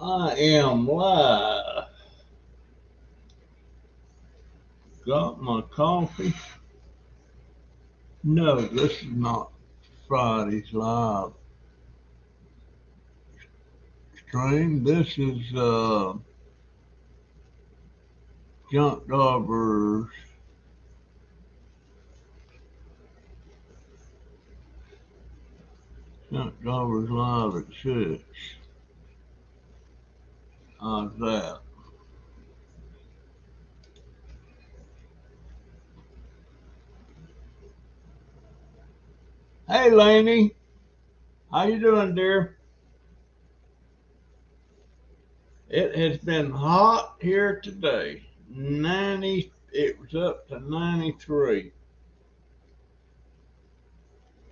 I am live. Got my coffee. No, this is not Friday's live stream. This is JunkDobbers. JunkDobbers live at 6. How's that? Hey, Laney. How you doing, dear? It has been hot here today. 90. It was up to 93.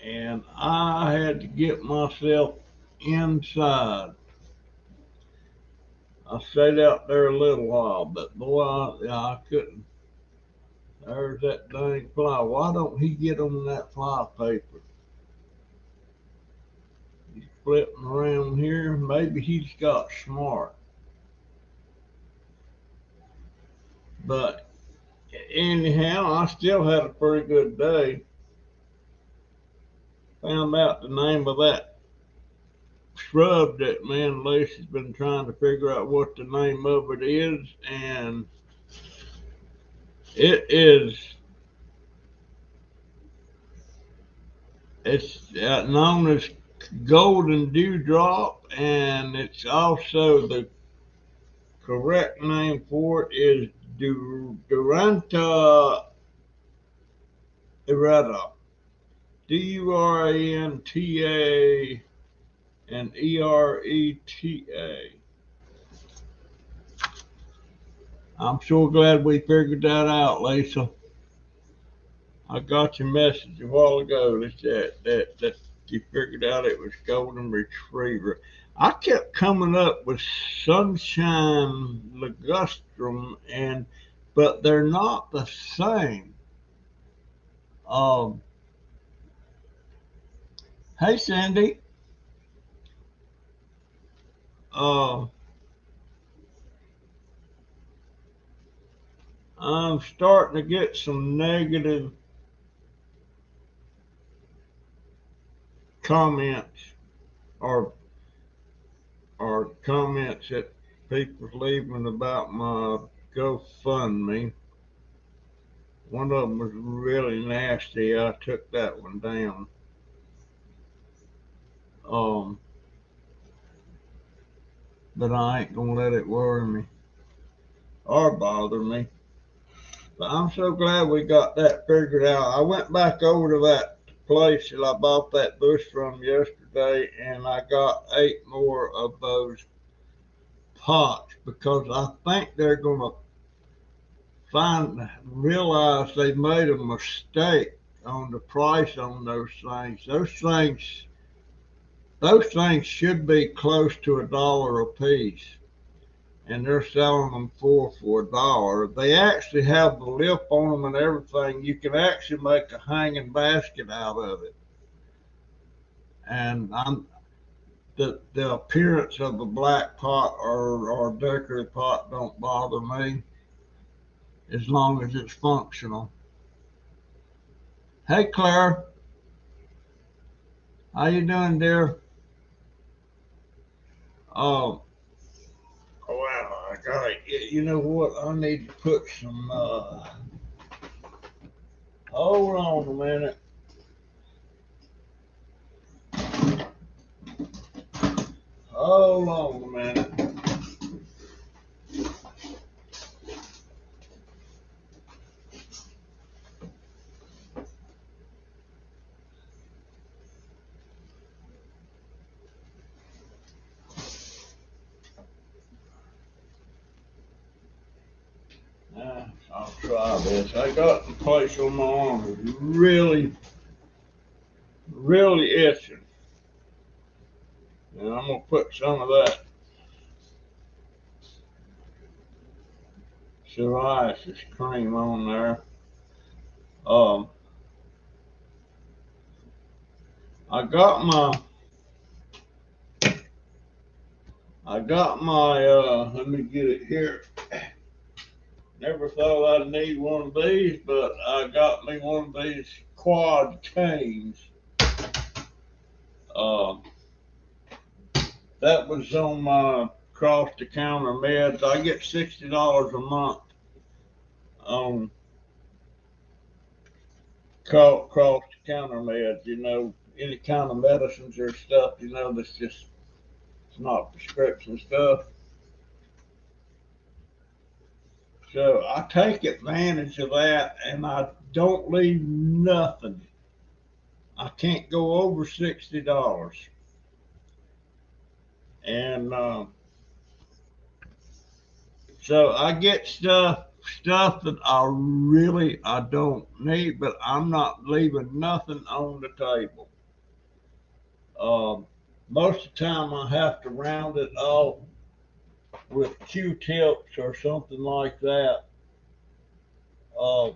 And I had to get myself inside. I stayed out there a little while, but boy, I couldn't. There's that dang fly. Why don't he get on that fly paper? He's flipping around here. Maybe he's got smart. But anyhow, I still had a pretty good day. Found out the name of that shrub that me and Lacey's been trying to figure out what the name of it is, and it is. It's known as golden dewdrop, and it's also the correct name for it is Duranta ereta. Duranta and Ereta. I'm so glad we figured that out, Lisa. I got your message a while ago that you figured out it was golden retriever. I kept coming up with sunshine ligustrum, but they're not the same. Um, hey Sandy, uh, I'm starting to get some negative comments or comments that people leaving about my GoFundMe. One of them was really nasty. I took that one down. Um, but I ain't gonna let it worry me or bother me. But I'm so glad we got that figured out. I went back over to that place that I bought that bush from yesterday, and I got 8 more of those pots because I think they're gonna realize they made a mistake on the price on those things. Those things should be close to $1 a piece, and they're selling them for $1. They actually have the lip on them and everything. You can actually make a hanging basket out of it. And the appearance of the black pot or decorative pot don't bother me as long as it's functional. Hey Claire, how you doing, dear? Um, wow, I got it. You know what? I need to put some. Hold on a minute. Hold on a minute. I'll try this. I got the place on my arm is really, really itching. And I'm gonna put some of that psoriasis cream on there. Um, I got my I got my, let me get it here. Never thought I'd need one of these, but I got me one of these quad canes. Uh, that was on my cross-the-counter meds. I get $60 a month on cross-the-counter meds. You know, any kind of medicines or stuff. You know, that's just it's not prescription stuff. So I take advantage of that, and I don't leave nothing. I can't go over $60, and so I get stuff that I don't need, but I'm not leaving nothing on the table. Um, Most of the time I have to round it off with Q-tips or something like that. Uh,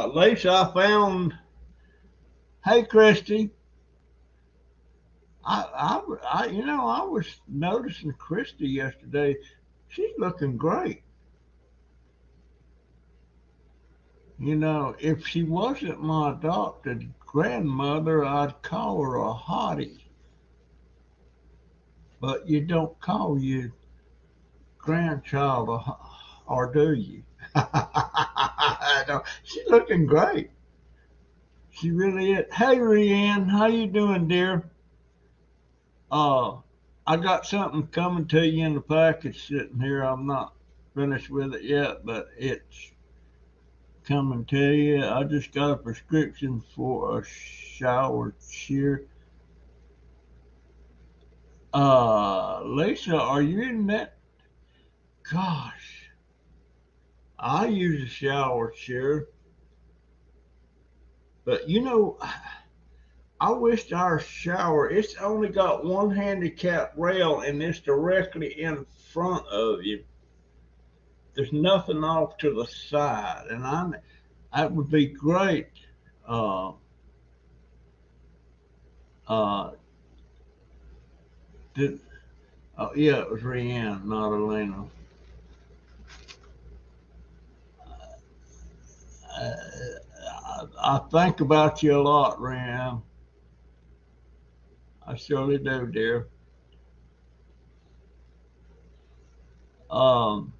Lisa, I found. Hey, Christy. I was noticing Christy yesterday. She's looking great. You know, if she wasn't my adopted grandmother, I'd call her a hottie. But you don't call your grandchild or do you? No, she's looking great. She really is. Hey, Rianne, how you doing, dear? Uh, I got something coming to you in the package sitting here. I'm not finished with it yet, but it's coming to you. I just got a prescription for a shower chair. Lisa, are you in that? Gosh, I use a shower chair, but you know, I wished our shower, it's only got one handicap rail and it's directly in front of you. There's nothing off to the side, and that would be great. Uh, uh, did, yeah, it was Rianne, not Elena. I think about you a lot, Rianne. I surely do, dear. Um,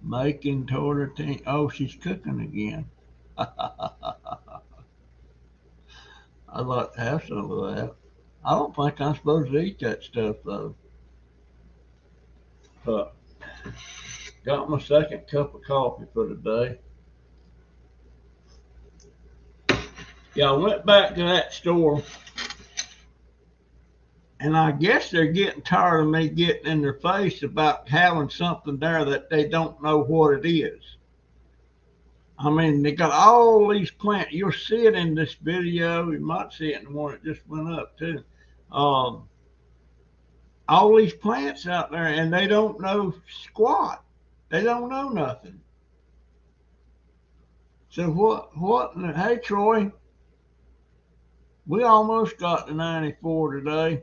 Making tortellini. Oh, she's cooking again. I'd like to have some of that. I don't think I'm supposed to eat that stuff though. But got my second cup of coffee for the day. Yeah, I went back to that store, and I guess they're getting tired of me getting in their face about having something there that they don't know what it is. I mean, they got all these plants. You'll see it in this video. You might see it in the one that just went up too. Um, all these plants out there, and they don't know squat. They don't know nothing. So what? Hey, Troy, we almost got to 94 today.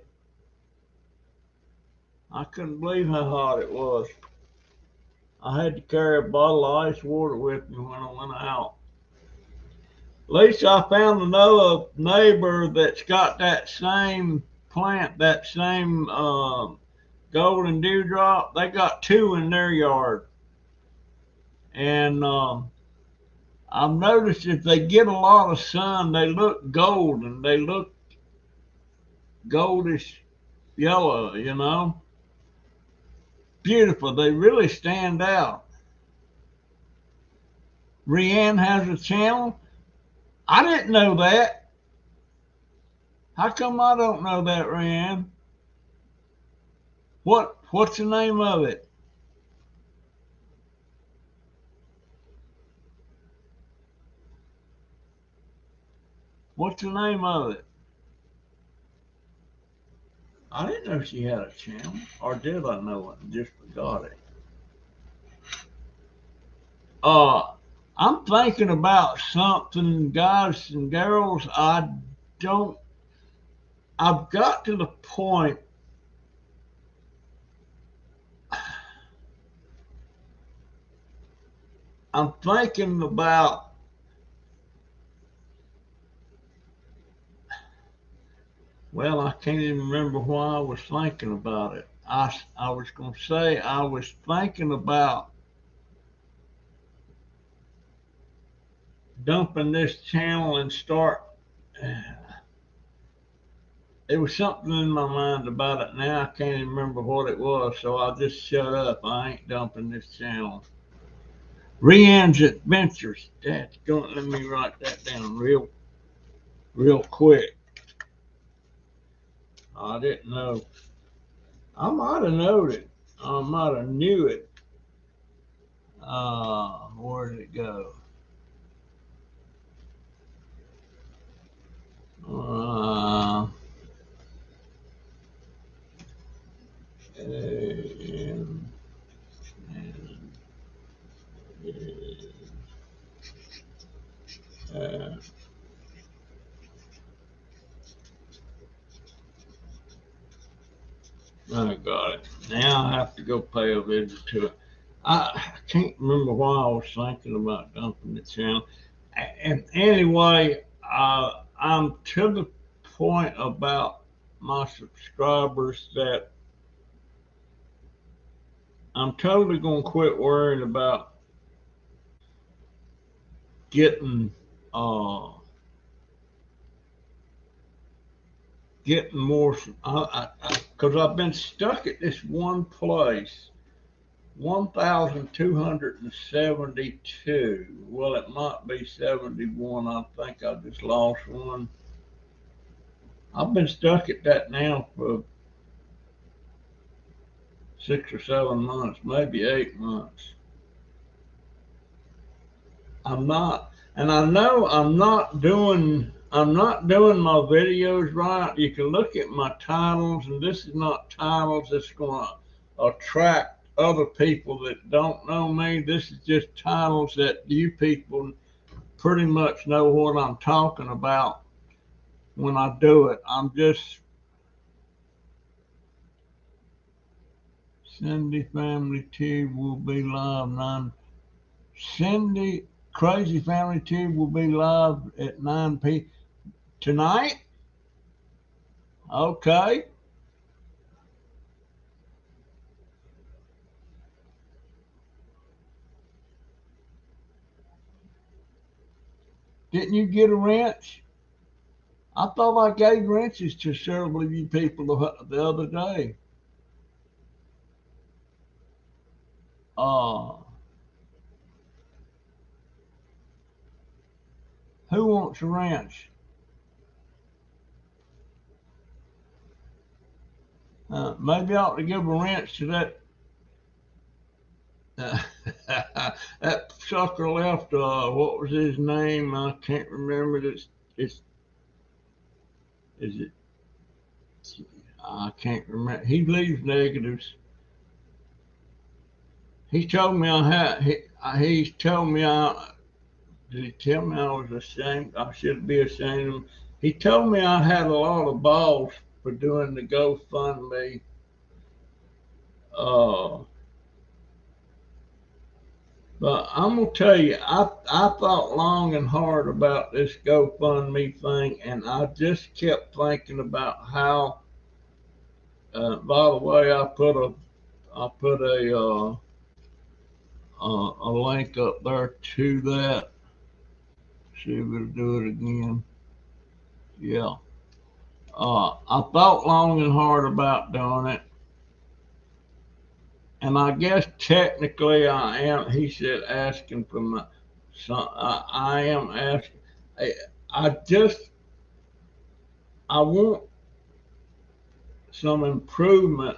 I couldn't believe how hot it was. I had to carry a bottle of ice water with me when I went out. At least I found another neighbor that's got that same plant, that same golden dewdrop. They got two in their yard. And I've noticed if they get a lot of sun, they look golden. They look goldish yellow, you know. Beautiful. They really stand out. Rianne has a channel. I didn't know that. How come I don't know that, Rianne? What's the name of it? What's the name of it? I didn't know she had a channel, or did I know it and just forgot it? Uh, I'm thinking about something, guys and girls. Don't, I've got to the point, I'm thinking about, well, I can't even remember why I was thinking about it. I was going to say I was thinking about dumping this channel and start. There was something in my mind about it. Now I can't even remember what it was, so I'll just shut up. I ain't dumping this channel. Rian's Adventures. That's going. Let me write that down real quick. I didn't know. I might have known it. I might have knew it. Where did it go? Uh, and, uh, I got it. Now I have to go pay a visit to it. I can't remember why I was thinking about dumping the channel. And anyway, I'm to the point about my subscribers that I'm totally gonna quit worrying about getting uh getting more because I've been stuck at this one place 1,272. Well, it might be 71. I think I just lost one. I've been stuck at that now for 6 or 7 months, maybe 8 months. I'm not, and I know I'm not doing my videos right. You can look at my titles, and this is not titles that's going to attract other people that don't know me. This is just titles that you people pretty much know what I'm talking about when I do it. I'm just Cindy Family Tube will be live 9. Cindy Crazy Family Tube will be live at 9 p. tonight. Okay. Didn't you get a wrench? I thought I gave wrenches to several of you people the other day. Uh, who wants a wrench? Maybe I ought to give a wrench to that. That sucker left. What was his name? I can't remember. It's is it? I can't remember. He leaves negatives. He told me I had. He told me I. Did he tell me I was ashamed? I should be ashamed of him. He told me I had a lot of balls for doing the GoFundMe. Uh, but I'm gonna tell you, I thought long and hard about this GoFundMe thing, and I just kept thinking about how. By the way, I put a link up there to that. See if it'll do it again. Yeah. I thought long and hard about doing it, and I guess technically I am. He said asking for my son. I am asking. I, I just I want some improvement.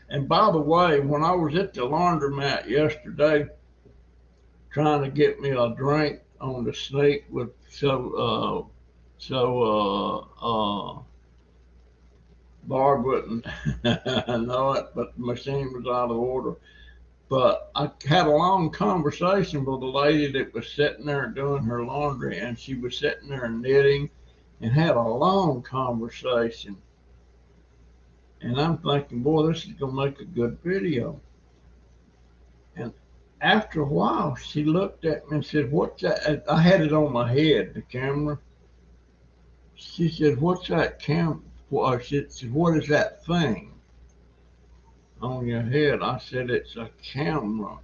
And by the way, when I was at the laundromat yesterday trying to get me a drink on the sneak with Barb wouldn't know it, but the machine was out of order. But I had a long conversation with a lady that was sitting there doing her laundry, and she was sitting there knitting and had a long conversation. And I'm thinking, boy, this is going to make a good video. And after a while, she looked at me and said, "What's that?" I had it on my head, the camera. She said, "What's that She said, "What is that thing on your head?" I said, "It's a camera."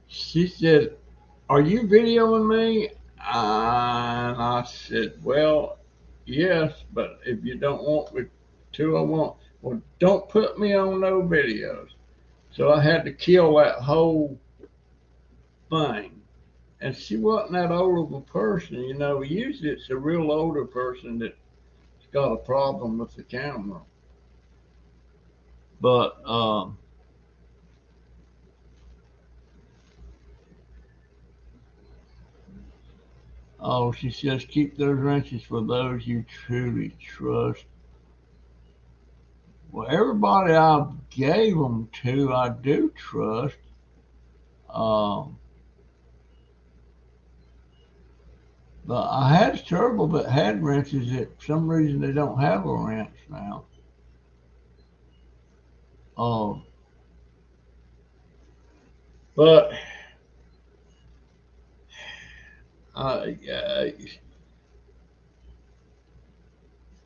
She said, "Are you videoing me?" And I said, "Well, yes, but if you don't want me to, I won't." "Well, don't put me on no videos." So I had to kill that whole thing. And she wasn't that old of a person, you know. Usually it's a real older person that's got a problem with the camera. But oh, she says, "Keep those wrenches for those you truly trust." Well, everybody I gave them to, I do trust. Um, but I had several that had wrenches that for some reason they don't have a wrench now. Um, but I,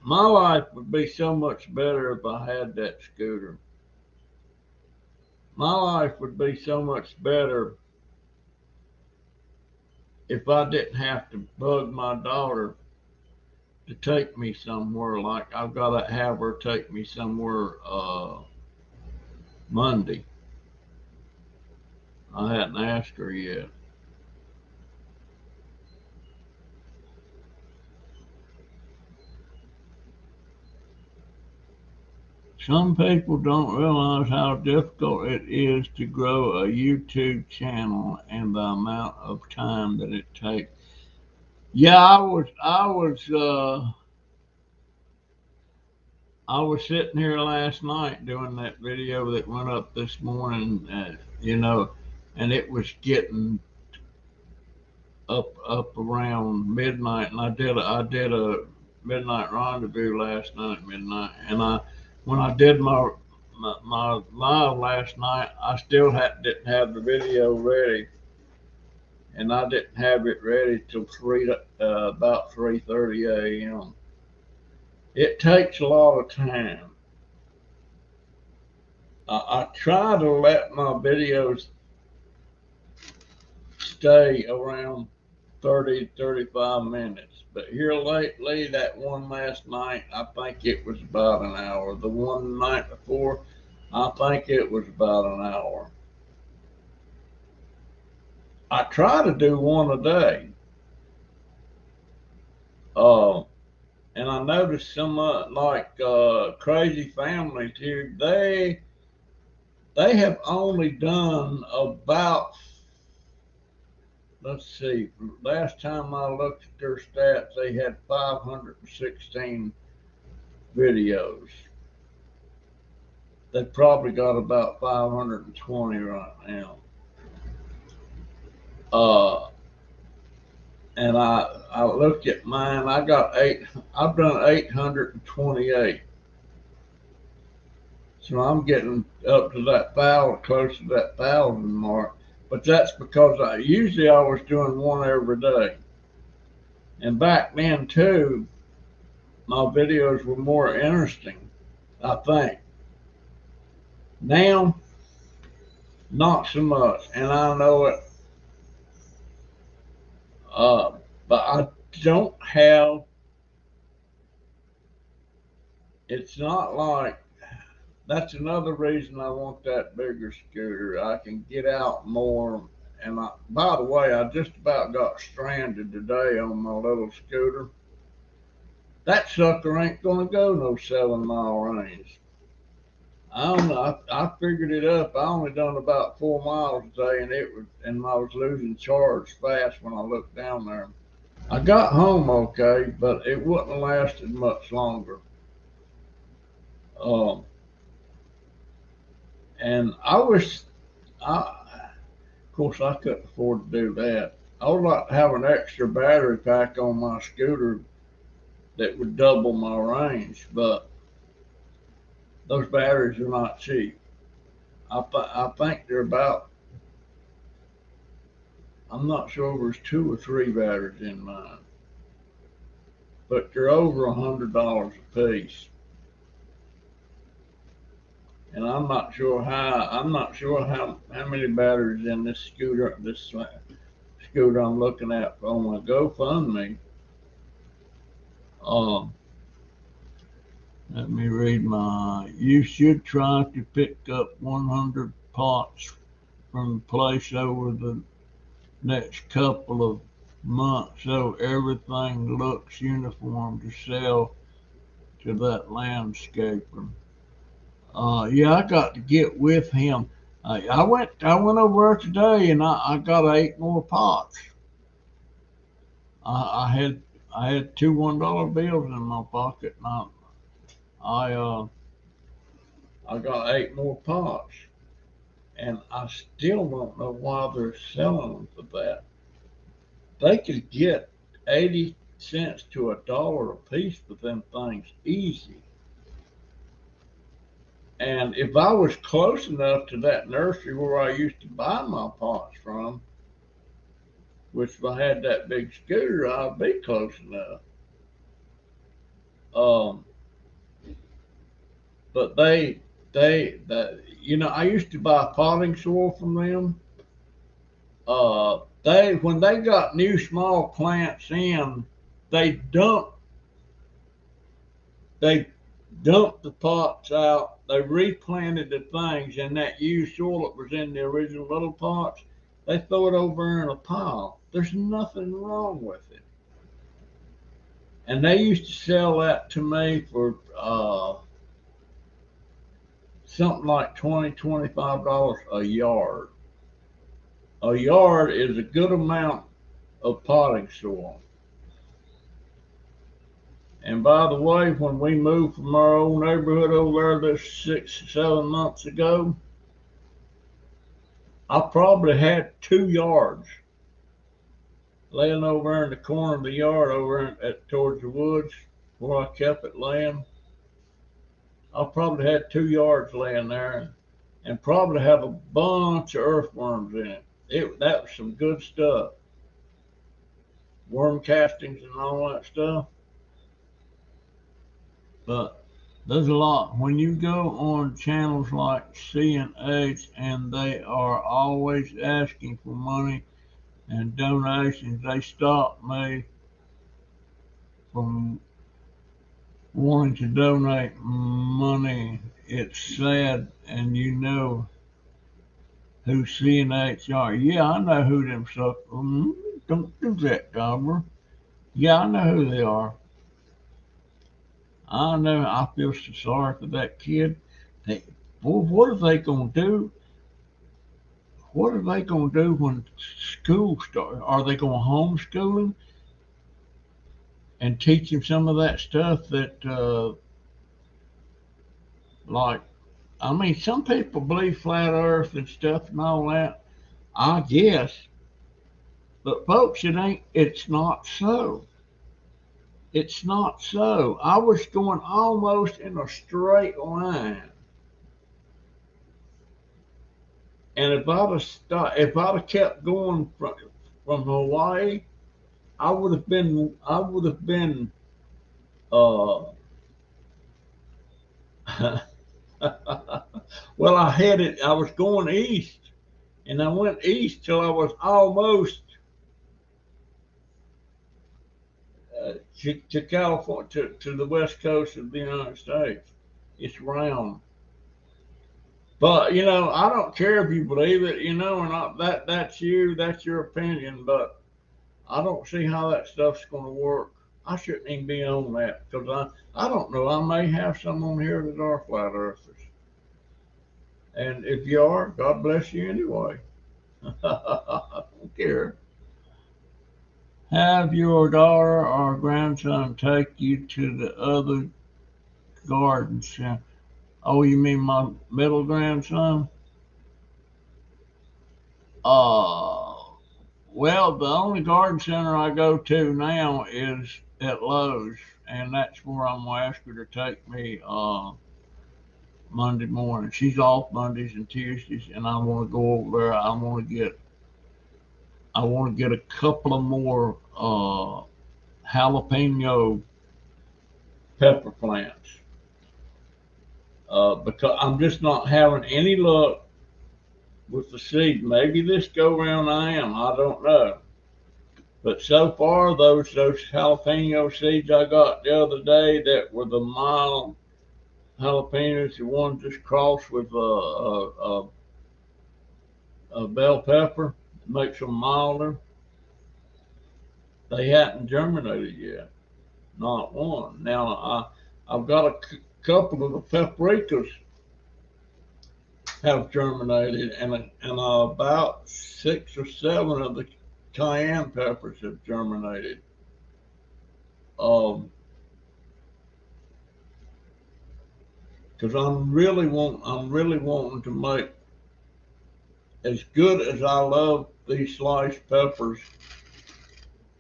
my life would be so much better if I had that scooter. My life would be so much better if I didn't have to bug my daughter to take me somewhere. Like I've got to have her take me somewhere Monday. I hadn't asked her yet. Some people don't realize how difficult it is to grow a YouTube channel and the amount of time that it takes. Yeah, I was sitting here last night doing that video that went up this morning, you know, and it was getting up around midnight, and I did a midnight rendezvous last night midnight, and I when I did my live last night, I still didn't have the video ready, and I didn't have it ready till about 3:30 a.m. It takes a lot of time. I try to let my videos stay around 30, 35 minutes. But here lately, that one last night, I think it was about an hour. The one night before, I think it was about an hour. I try to do one a day. Uh, and I noticed some like Crazy Families here, they have only done about, let's see, last time I looked at their stats, they had 516 videos. They probably got about 520 right now. Uh, and I looked at mine. I got eight. I've done 828. So I'm getting up to that thousand, close to that 1,000 mark. But that's because I was doing one every day. And back then too, my videos were more interesting, I think. Now, not so much, and I know it. But I don't have. It's not like that's another reason I want that bigger scooter. I can get out more. And by the way, I just about got stranded today on my little scooter. That sucker ain't gonna go no 7 mile range. I don't know. I figured it up. I only done about 4 miles today, and I was losing charge fast when I looked down there. I got home okay, but it wouldn't have lasted much longer. Um, And of course, I couldn't afford to do that. I would like to have an extra battery pack on my scooter that would double my range, but those batteries are not cheap. I think they're about, I'm not sure if there's 2 or 3 batteries in mine, but they're over $100 a piece. And I'm not sure how many batteries in this scooter I'm looking at on my GoFundMe. Um, Let me read you should try to pick up 100 pots from the place over the next couple of months so everything looks uniform to sell to that landscaper. Yeah, I got to get with him. I went over there today and I got 8 more pots. I, I had I had 2 $1 bills in my pocket and I got 8 more pots and I still don't know why they're selling them for that. They could get 80 cents to $1 a piece for them things easy. And if I was close enough to that nursery where I used to buy my pots from, which if I had that big scooter, I'd be close enough. Um, but I used to buy potting soil from them. When they got new small plants in, they dump they dumped the pots out. They replanted the things, and that used soil that was in the original little pots, they throw it over in a pile. There's nothing wrong with it. And they used to sell that to me for something like $25 a yard. A yard is a good amount of potting soil. And by the way, when we moved from our old neighborhood over there this 6, 7 months ago, I probably had 2 yards laying over in the corner of the yard towards the woods where I kept it laying. I probably had 2 yards laying there and probably have a bunch of earthworms in it. That was some good stuff. Worm castings and all that stuff. But there's a lot. When you go on channels like C&H and they are always asking for money and donations, they stop me from wanting to donate money. It's sad, and you know who C&H are. Yeah, I know who them suckers. Don't do that, Dobber. Yeah, I know who they are. I know. I feel so sorry for that kid. They, boy, what are they gonna do? What are they gonna do when school starts? Are they gonna homeschool him and teach him some of that stuff that, like, I mean, some people believe flat Earth and stuff and all that. I guess, but folks, it ain't. It's not so. It's not so. I was going almost in a straight line, and if I'd have kept going from Hawaii, I would have been. I would have been. Uh, well, I was going east, and I went east till I was almost to California, to the west coast of the United States. It's round. But I don't care if you believe it, or not. That's you. That's your opinion. But I don't see how that stuff's going to work. I shouldn't even be on that because I don't know. I may have some on here that are flat earthers, and if you are, God bless you anyway. I don't care. Have your daughter or grandson take you to the other garden center. Oh, you mean my middle grandson? Uh, well, the only garden center I go to now is at Lowe's, and that's where I'm gonna ask her to take me Monday morning. She's off Mondays and Tuesdays, and I want to go over there. I want to get a couple of more jalapeno pepper plants because I'm just not having any luck with the seed. Maybe this go round I am. I don't know. But so far, those jalapeno seeds I got the other day that were the mild jalapenos, the ones just crossed with a bell pepper, makes them milder. They hadn't germinated yet, not one. Now I've got couple of the paprikas have germinated, and about 6 or 7 of the cayenne peppers have germinated. Um, because I'm really wanting to make as good as I love these sliced peppers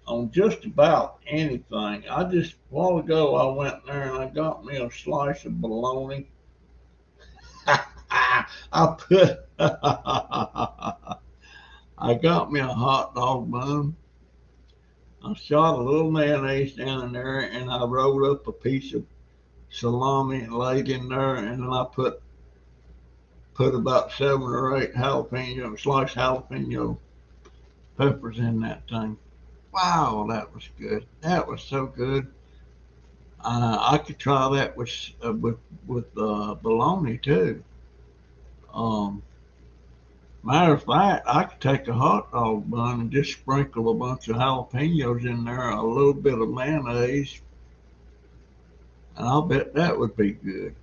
on just about anything. I just a while ago I went there and I got me a slice of bologna. I put I got me a hot dog bun. I shot a little mayonnaise down in there and I rolled up a piece of salami and laid in there, and then I put about 7 or 8 sliced jalapeno peppers in that thing. Wow, that was good. That was so good. I could try that with bologna too. Um, Matter of fact, I could take a hot dog bun and just sprinkle a bunch of jalapenos in there, a little bit of mayonnaise, and I'll bet that would be good.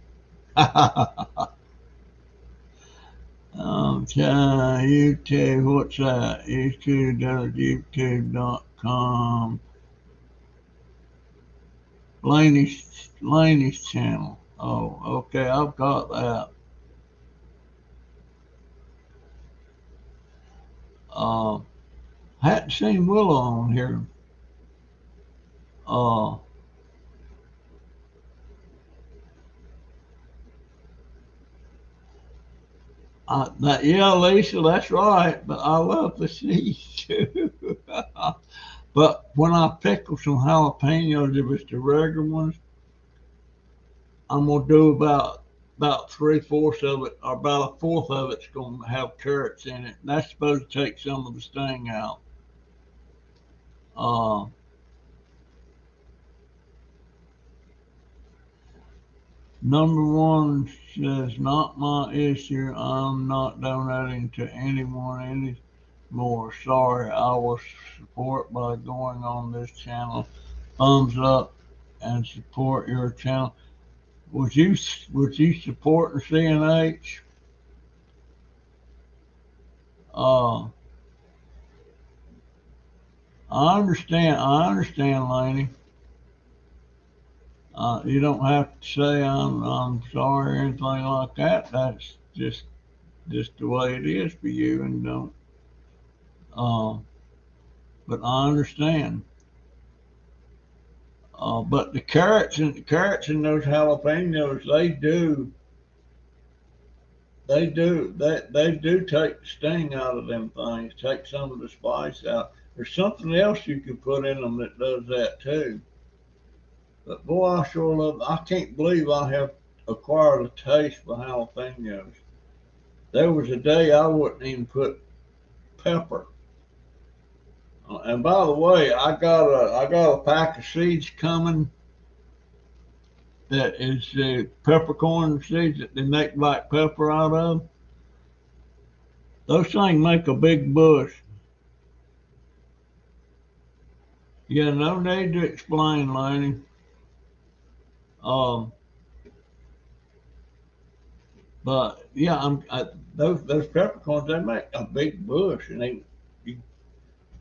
YouTube, what's that? YouTube.com. Laney's channel. Oh, okay, I've got that. Uh, hadn't seen Willow on here. Uh, yeah, Lisa, that's right. But I love the seeds too. But when I pickle some jalapenos, if it's the regular ones, I'm gonna do about 3/4 of it, or about a fourth of it's gonna have carrots in it. And that's supposed to take some of the sting out. Uh, Number one says, not my issue. I'm not donating to anyone anymore. Sorry, I will support by going on this channel. Thumbs up and support your channel. Would you support the CNH? Uh, I understand, Laney. You don't have to say I'm sorry or anything like that. That's just the way it is for you, and don't. Uh, but I understand. But the carrots and those jalapenos, they do take the sting out of them things, take some of the spice out. There's something else you can put in them that does that too. But boy, I sure love. I can't believe I have acquired a taste for jalapenos. There was a day I wouldn't even put pepper. And by the way, I got a pack of seeds coming that is peppercorn seeds that they make black pepper out of. Those things make a big bush. Yeah, no need to explain, Laney. Um, but yeah, those peppercorns they make a big bush, and you,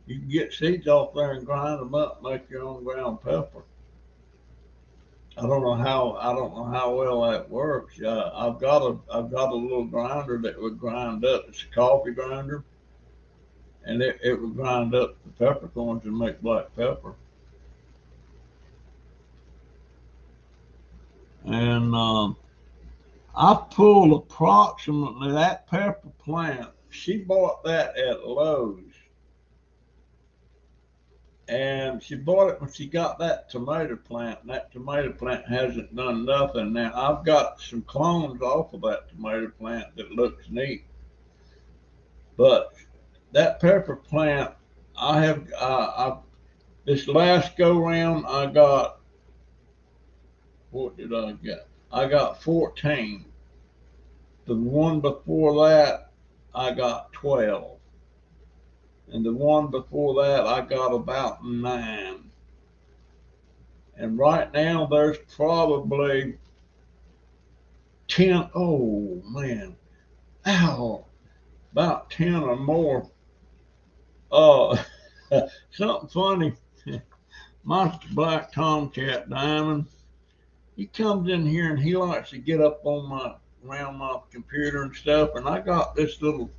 you can get seeds off there and grind them up, and make your own ground pepper. I don't know how well that works. I've got a little grinder that would grind up. It's a coffee grinder, and it would grind up the peppercorns and make black pepper. And I pulled approximately that pepper plant. She bought that at Lowe's. And she bought it when she got that tomato plant, and that tomato plant hasn't done nothing. Now I've got some clones off of that tomato plant that looks neat, but that pepper plant, this last go round I got, what did I get? I got 14. The one before that I got 12, and the one before that I got about 9. And right now there's probably 10, oh man, ow, about 10 or more. Uh, Something funny. My black tomcat Diamond, he comes in here and he likes to get up on around my computer and stuff. And I got this little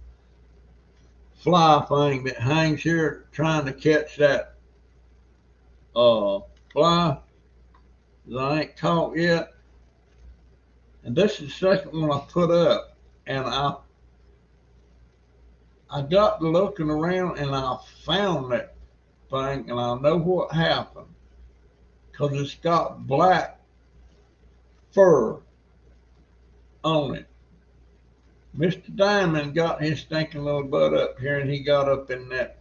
fly thing that hangs here trying to catch that fly that I ain't caught yet. And this is the second one I put up. And I got to looking around and I found that thing, and I know what happened because it's got black fur on it. Mr. Diamond got his stinking little butt up here, and he got up in that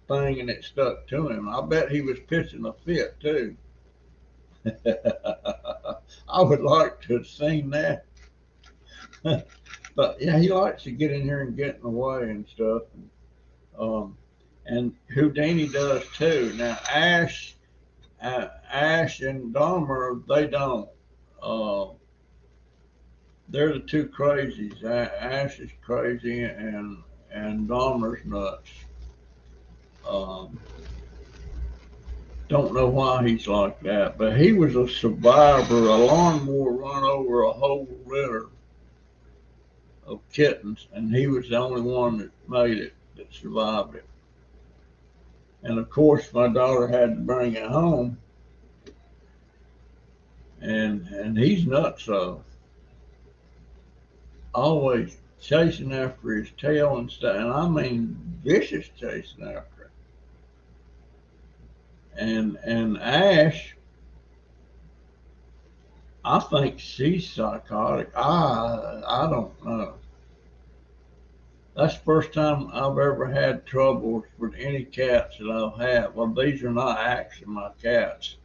thing, and it stuck to him. I bet he was pitching a fit too. I would like to have seen that. But yeah, he likes to get in here and get in the way and stuff. And Houdini does too. Now Ash and Dahmer, they don't. Uh, they're the two crazies. Ash is crazy and Dahmer's nuts. Um, don't know why he's like that, but he was a survivor. A lawnmower run over a whole litter of kittens, and he was the only one that made it, that survived it. And of course, my daughter had to bring it home, and he's nuts. So always chasing after his tail and stuff, and I mean vicious chasing after it. And Ash, I think she's psychotic. I don't know. That's the first time I've ever had troubles with any cats that I've had. Well, these are not actually my cats.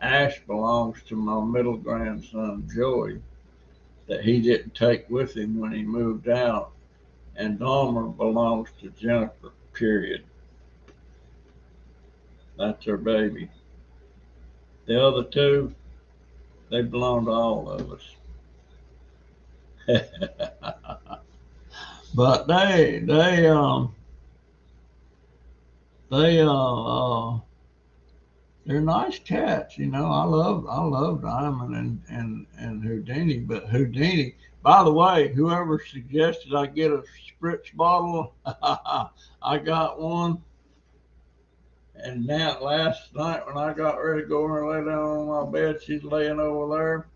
Ash belongs to my middle grandson, Joey, that he didn't take with him when he moved out. And Dahmer belongs to Jennifer, period. That's her baby. The other two, they belong to all of us. But they they're nice cats, you know. I love Diamond and Houdini, but Houdini. By the way, whoever suggested I get a spritz bottle, I got one. And now last night when I got ready to go over and lay down on my bed, she's laying over there.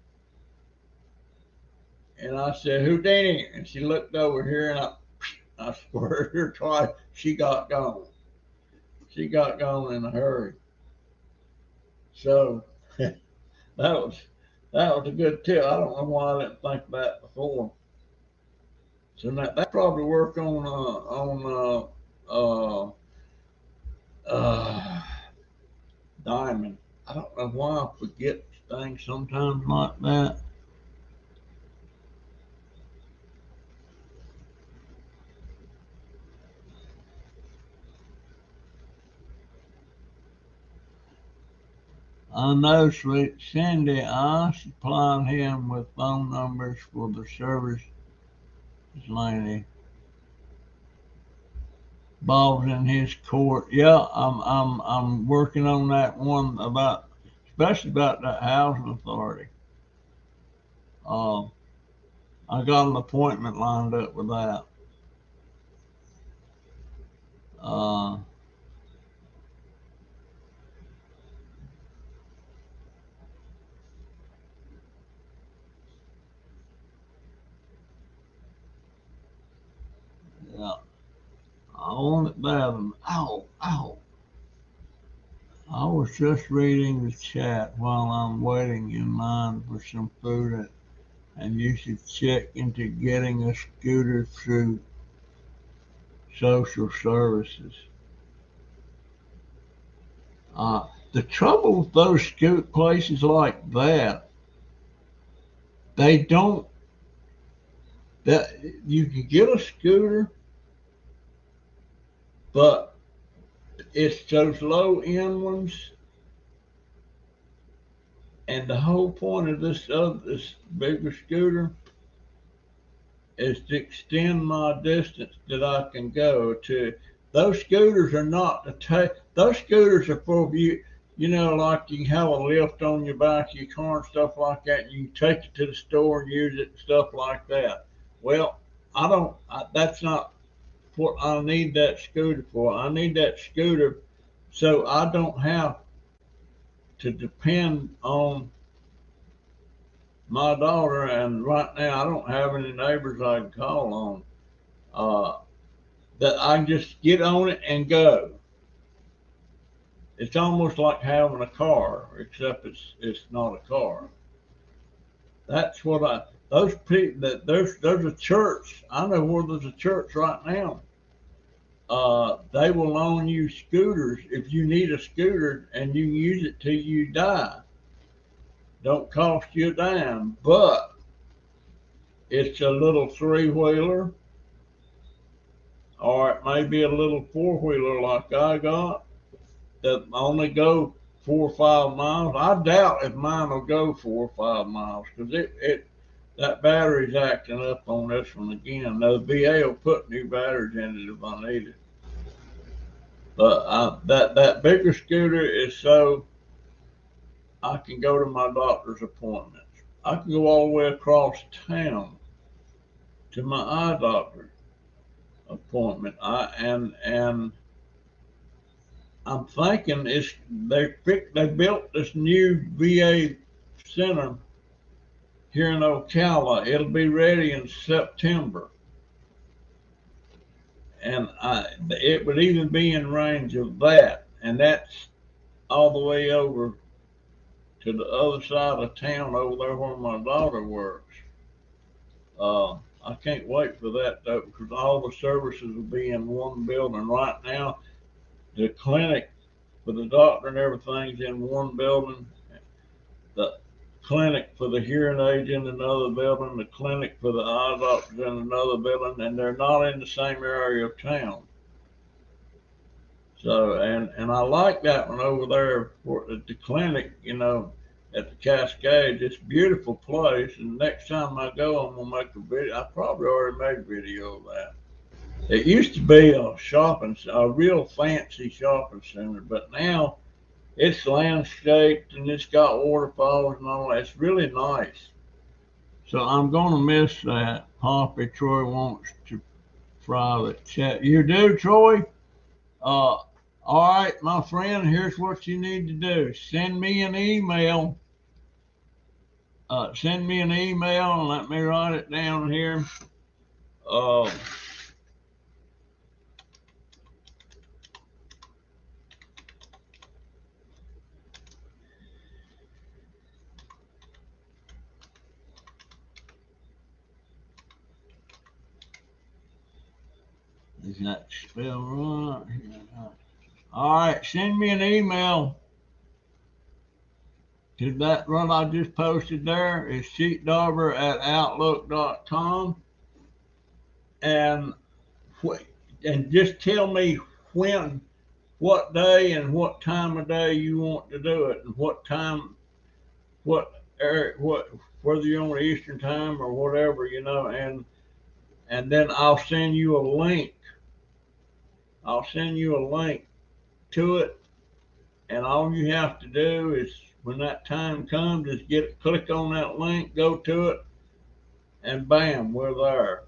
And I said, Houdini. And she looked over here and I swear her twice, she got gone. She got gone in a hurry. So that was a good tip. I don't know why I didn't think of that before. So that probably work on Diamond. I don't know why I forget things sometimes like that. I know, sweet Cindy. I supplied him with phone numbers for the service lady. Ball's in his court. Yeah, I'm working on that one about especially about that housing authority. Uh, I got an appointment lined up with that. Uh, yeah, I want it bad. Ow, ow. I was just reading the chat while I'm waiting in line for some food, and you should check into getting a scooter through social services. The trouble with those scoot places like that, they don't. That you can get a scooter, but it's those low end ones. And the whole point of this bigger scooter is to extend my distance that I can go to. Those scooters are not to take. Those scooters are for you. You know, like you can have a lift on your back of your car and stuff like that. And you can take it to the store and use it and stuff like that. Well, I don't. That's not what I need that scooter for. I need that scooter so I don't have to depend on my daughter. And right now, I don't have any neighbors I can call on. Uh, that I can just get on it and go. It's almost like having a car, except it's not a car. That's what I. Those people that there's a church. I know where there's a church right now. They will loan you scooters if you need a scooter, and you can use it till you die. Don't cost you a dime, but it's a little three-wheeler, or it may be a little four-wheeler like I got that only go 4 or 5 miles. I doubt if mine will go 4 or 5 miles because it that battery's acting up on this one again. Now the VA will put new batteries in it if I need it. But that bigger scooter is so I can go to my doctor's appointments. I can go all the way across town to my eye doctor appointment. And I'm thinking they built this new VA center here in Ocala. It'll be ready in September, and it would even be in range of that, and that's all the way over to the other side of town over there where my daughter works. I can't wait for that though, because all the services will be in one building. Right now, the clinic for the doctor and everything's in one building. The clinic for the hearing aids in another building, the clinic for the eye doctors in another building, and they're not in the same area of town. So, and I like that one over there at the clinic, at the Cascades. It's a beautiful place, and next time I go, I'm gonna make a video. I probably already made a video of that. It used to be a real fancy shopping center, but now it's landscaped and it's got waterfalls and all that. It's really nice. So I'm gonna miss that. Poppy Troy wants to fry the chat. You do, Troy? All right, my friend, here's what you need to do. Send me an email. Send me an email and let me write it down here. Uh, is that spelled right? All right, send me an email to that one I just posted there. It's sheepdobber@outlook.com. And and just tell me what day and what time of day you want to do it, and what time, whether you're on Eastern time or whatever, and then I'll send you a link. I'll send you a link to it, and all you have to do is when that time comes, just click on that link, go to it, and bam, we're there.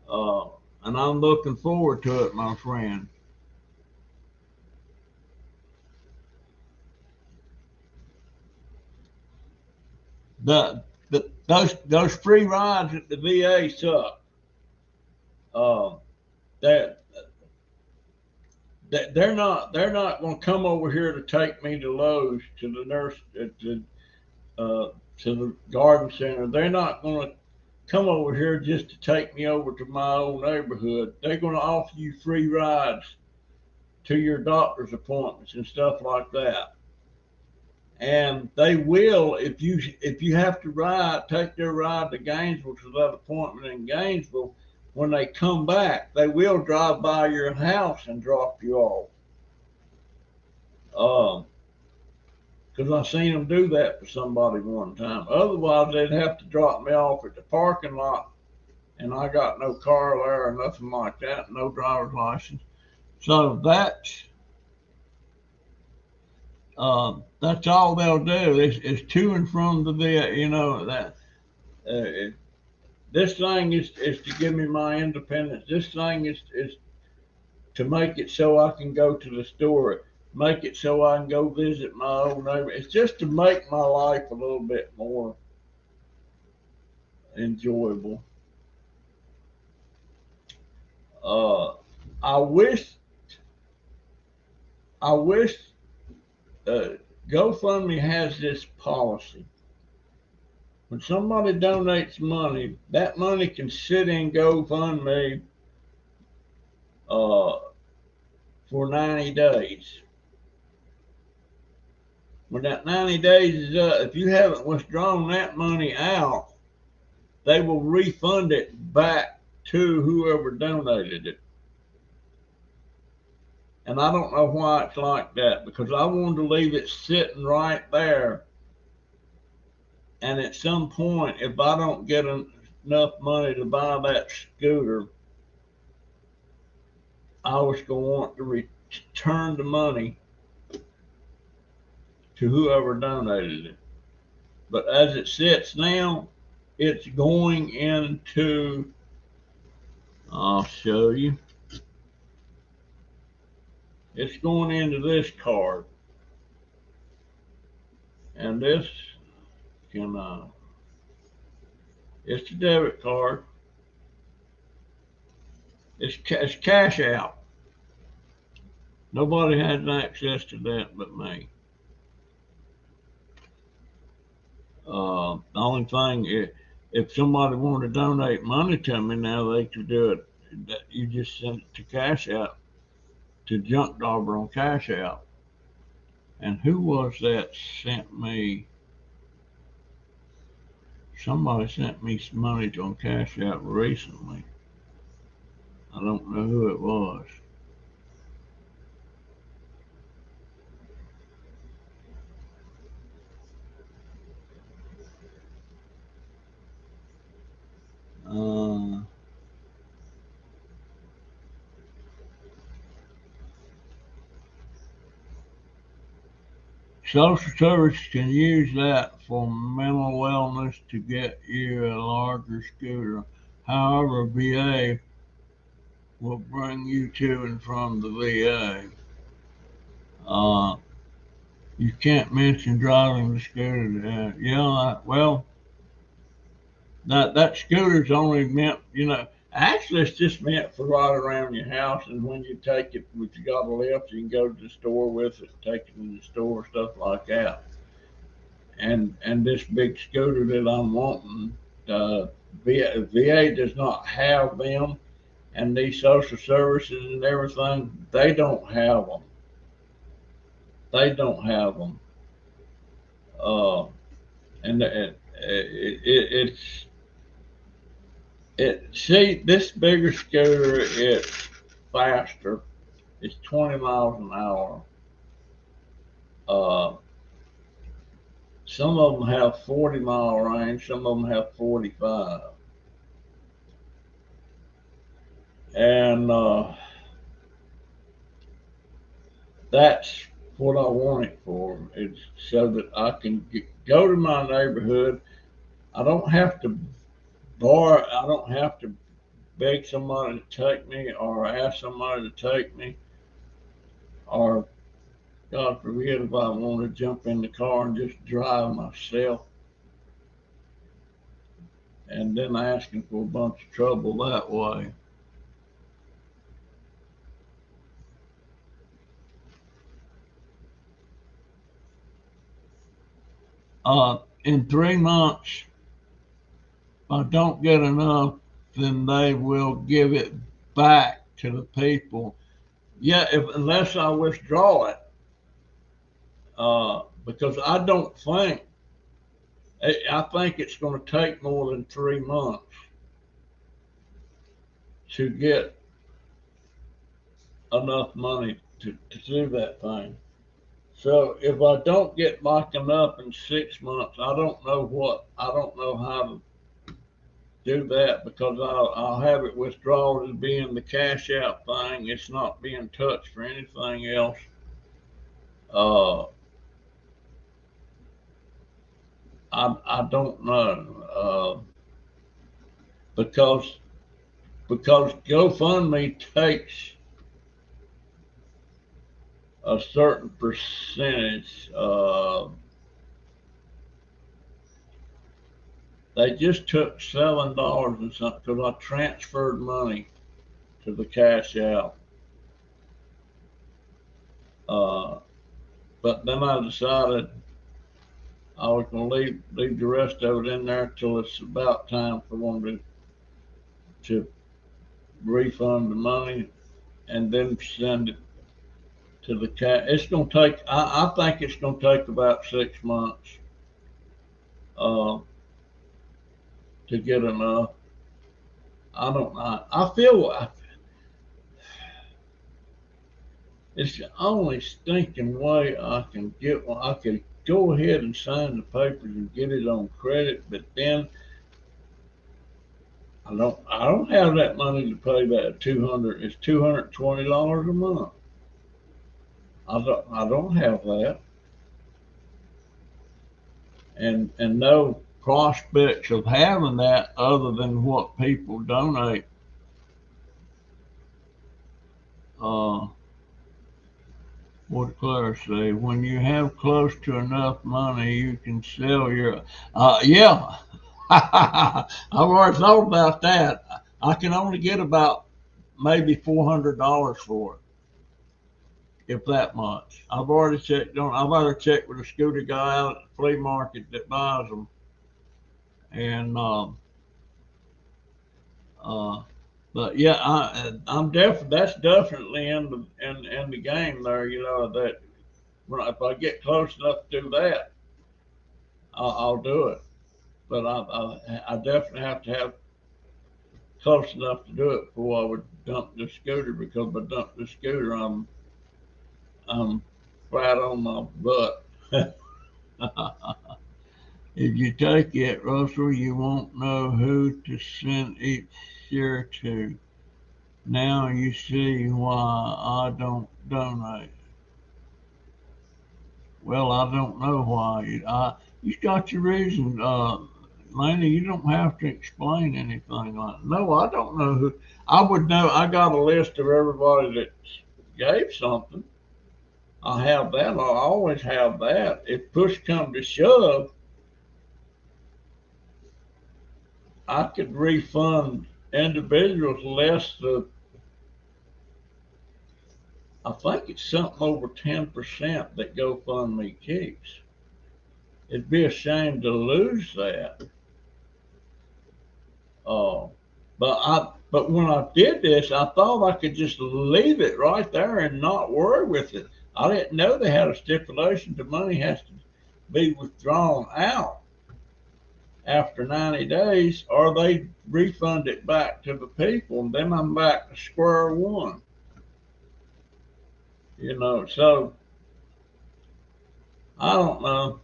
Uh, and I'm looking forward to it, my friend. Those free rides at the VA suck. Uh, that they're not going to come over here to take me to Lowe's to the nurse to the garden center. They're not going to come over here just to take me over to my old neighborhood. They're going to offer you free rides to your doctor's appointments and stuff like that. And they will, if you have to take their ride to Gainesville to that appointment in Gainesville. When they come back, they will drive by your house and drop you off. Because I seen them do that for somebody one time. Otherwise, they'd have to drop me off at the parking lot, and I got no car there or nothing like that, no driver's license. So that's all they'll do is to and from the VA. You know that this thing is to give me my independence. This thing is to make it so I can go to the store, make it so I can go visit my old neighbor. It's just to make my life a little bit more enjoyable. Uh, I wish, I wish uh, GoFundMe has this policy. When somebody donates money, that money can sit in GoFundMe uh, for 90 days. When that 90 days is up, if you haven't withdrawn that money out, they will refund it back to whoever donated it. And I don't know why it's like that, because I wanted to leave it sitting right there. And at some point, if I don't get enough money to buy that scooter, I was going to want to return the money to whoever donated it. But as it sits now, it's going into, I'll show you, it's going into this card. And this can, it's a debit card. It's cash out. Nobody has access to that but me. The only thing, if somebody wanted to donate money to me now, they could do it. You just send it to Cash App, to JunkDobber on Cash App. And who was that sent me? Somebody sent me some money on Cash App recently. I don't know who it was. Uh, Social services can use that for mental wellness to get you a larger scooter. However, VA will bring you to and from the VA. Uh, you can't mention driving the scooter. Well, that scooter's only meant, actually it's just meant for right around your house. And when you take it, if you got a lift, you can go to the store with it, take it in the store, stuff like that. And this big scooter that I'm wanting, VA does not have them, and these social services and everything, they don't have them. They don't have them. Uh, and it's see, this bigger scooter, it's faster. It's 20 miles an hour. Uh, some of them have 40-mile range. Some of them have 45. And that's what I want it for. It's so that I can go to my neighborhood. I don't have to borrow. I don't have to beg somebody to take me or ask somebody to take me, or God forbid if I want to jump in the car and just drive myself and then asking for a bunch of trouble that way. In 3 months, if I don't get enough, then they will give it back to the people. Yeah, unless I withdraw it, because I don't think I think it's going to take more than 3 months to get enough money to do that thing. So if I don't get back enough in 6 months, I don't know how to do that because I'll have it withdrawn as being the cash out thing. It's not being touched for anything else. Uh, I don't know because GoFundMe takes a certain percentage. They just took $7 and something because I transferred money to the cash out. Uh, but then I decided I was going to leave the rest of it in there till it's about time for one to refund the money and then send it to the cash. It's going to take. I think it's going to take about 6 months uh, to get enough. I don't know. I feel it's the only stinking way I can get one. I could go ahead and sign the papers and get it on credit, but then I don't have that money to pay that 200. It's $220 a month. I don't have that, and no prospects of having that other than what people donate. Uh, what did Claire say? When you have close to enough money, you can sell your. Yeah, I've already thought about that. I can only get about maybe $400 for it, if that much. I've already checked on. I've already checked with a scooter guy out at the flea market that buys them, and uh, but yeah, I'm that's definitely in the game there. You know that if I get close enough to do that, I'll do it. But I definitely have to have close enough to do it before I would dump the scooter because if I dump the scooter, I'm flat on my butt. If you take it, Russell, you won't know who to send each share to. Now you see why I don't donate. Well, I don't know why. You got your reason, Laney. You don't have to explain anything like that. No, I don't know who. I would know. I got a list of everybody that gave something. I have that. I always have that. If push comes to shove, I could refund individuals less the. I think it's something over 10% that GoFundMe keeps. It'd be a shame to lose that. Uh, but when I did this, I thought I could just leave it right there and not worry with it. I didn't know they had a stipulation the money has to be withdrawn out after 90 days or they refund it back to the people and then I'm back to square one. So I don't know.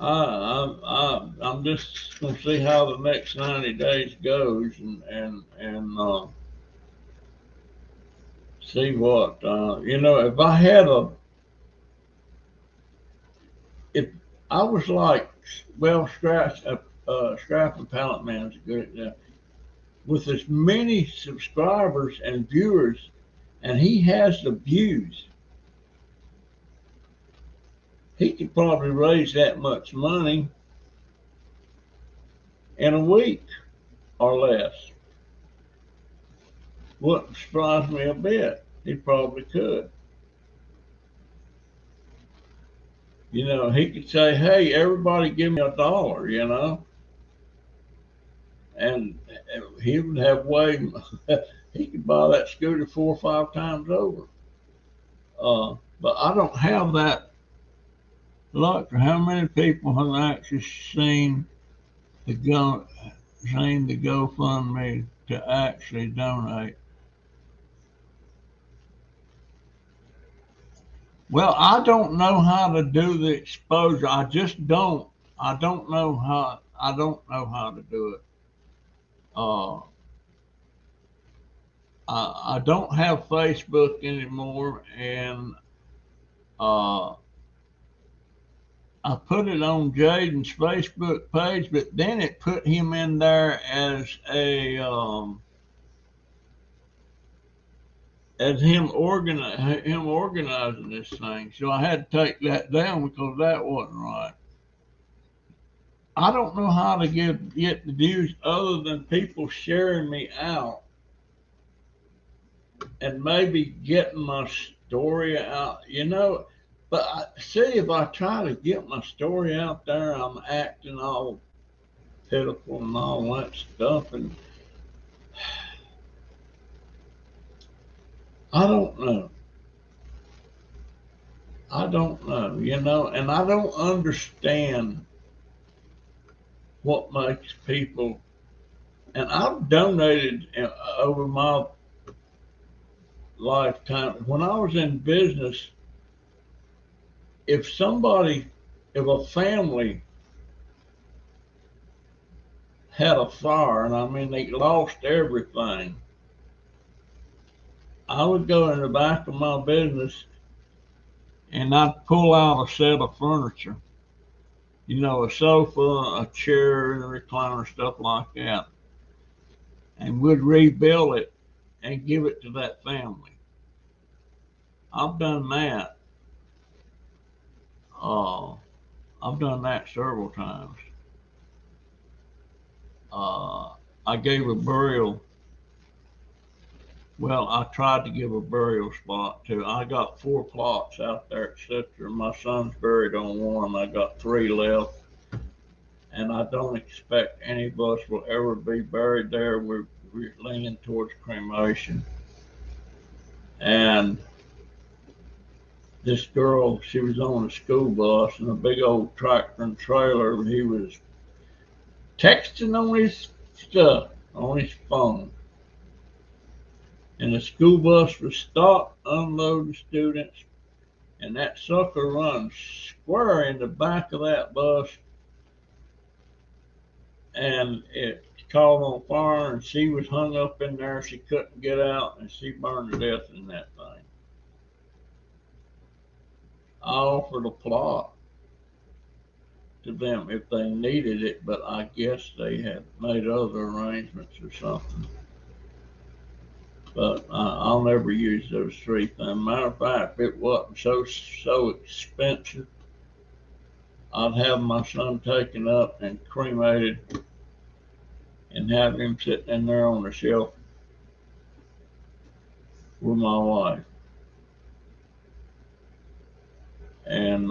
I'm just gonna see how the next 90 days goes and see what, if I had if I was like, well, Scrap and Pallet Man's a good example. With as many subscribers and viewers, and he has the views, he could probably raise that much money in a week or less. Wouldn't surprise me a bit. He probably could. He could say, hey, everybody give me $1, and he would have he could buy that scooter 4 or 5 times over. But I don't have that luck. How many people have actually seen the GoFundMe to actually donate? Well, I don't know how to do the exposure. I just don't. I don't know how. I don't know how to do it. Uh, I don't have Facebook anymore, and uh, I put it on Jaden's Facebook page, but then it put him in there as him organizing this thing. So I had to take that down because that wasn't right. I don't know how to get the views other than people sharing me out and maybe getting my story out. But see, if I try to get my story out there, I'm acting all pitiful and all that stuff, and I don't know. I don't know, and I don't understand what makes people. And I've donated over my lifetime. When I was in business, if a family had a fire, and I mean they lost everything, I would go in the back of my business and I'd pull out a set of furniture, a sofa, a chair, and a recliner, stuff like that, and we'd rebuild it and give it to that family. I've done that. Uh, I've done that several times. Uh, I gave a burial. Well, I tried to give a burial spot to. I got 4 plots out there at Citrus. My son's buried on one. I got 3 left, and I don't expect any of us will ever be buried there. We're leaning towards cremation. And this girl, she was on a school bus and a big old tractor and trailer. He was texting on his stuff on his phone. And the school bus was stopped, unloading students, and that sucker runs square in the back of that bus, and it caught on fire, and she was hung up in there. She couldn't get out, and she burned to death in that thing. I offered a plot to them if they needed it, but I guess they had made other arrangements or something. But I'll never use those 3 things. Matter of fact, if it wasn't so expensive, I'd have my son taken up and cremated and have him sitting in there on the shelf with my wife. And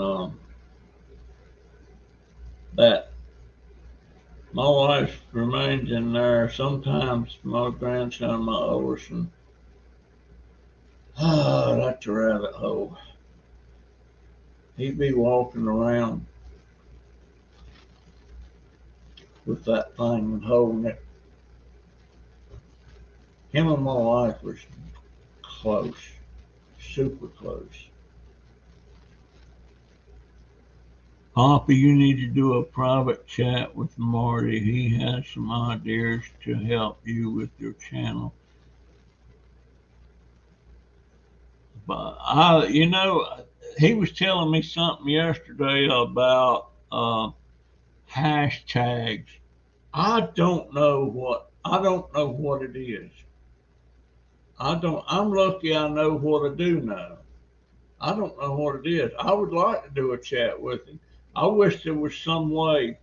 that my wife remains in there. Sometimes my grandson, my oldest one, that's a rabbit hole. He'd be walking around with that thing and holding it. Him and my wife was close, super close. Poppy, you need to do a private chat with Marty. He has some ideas to help you with your channel. But he was telling me something yesterday about hashtags. I don't know what it is. I'm lucky I know what I do know. I don't know what it is. I would like to do a chat with him. I wish there was some way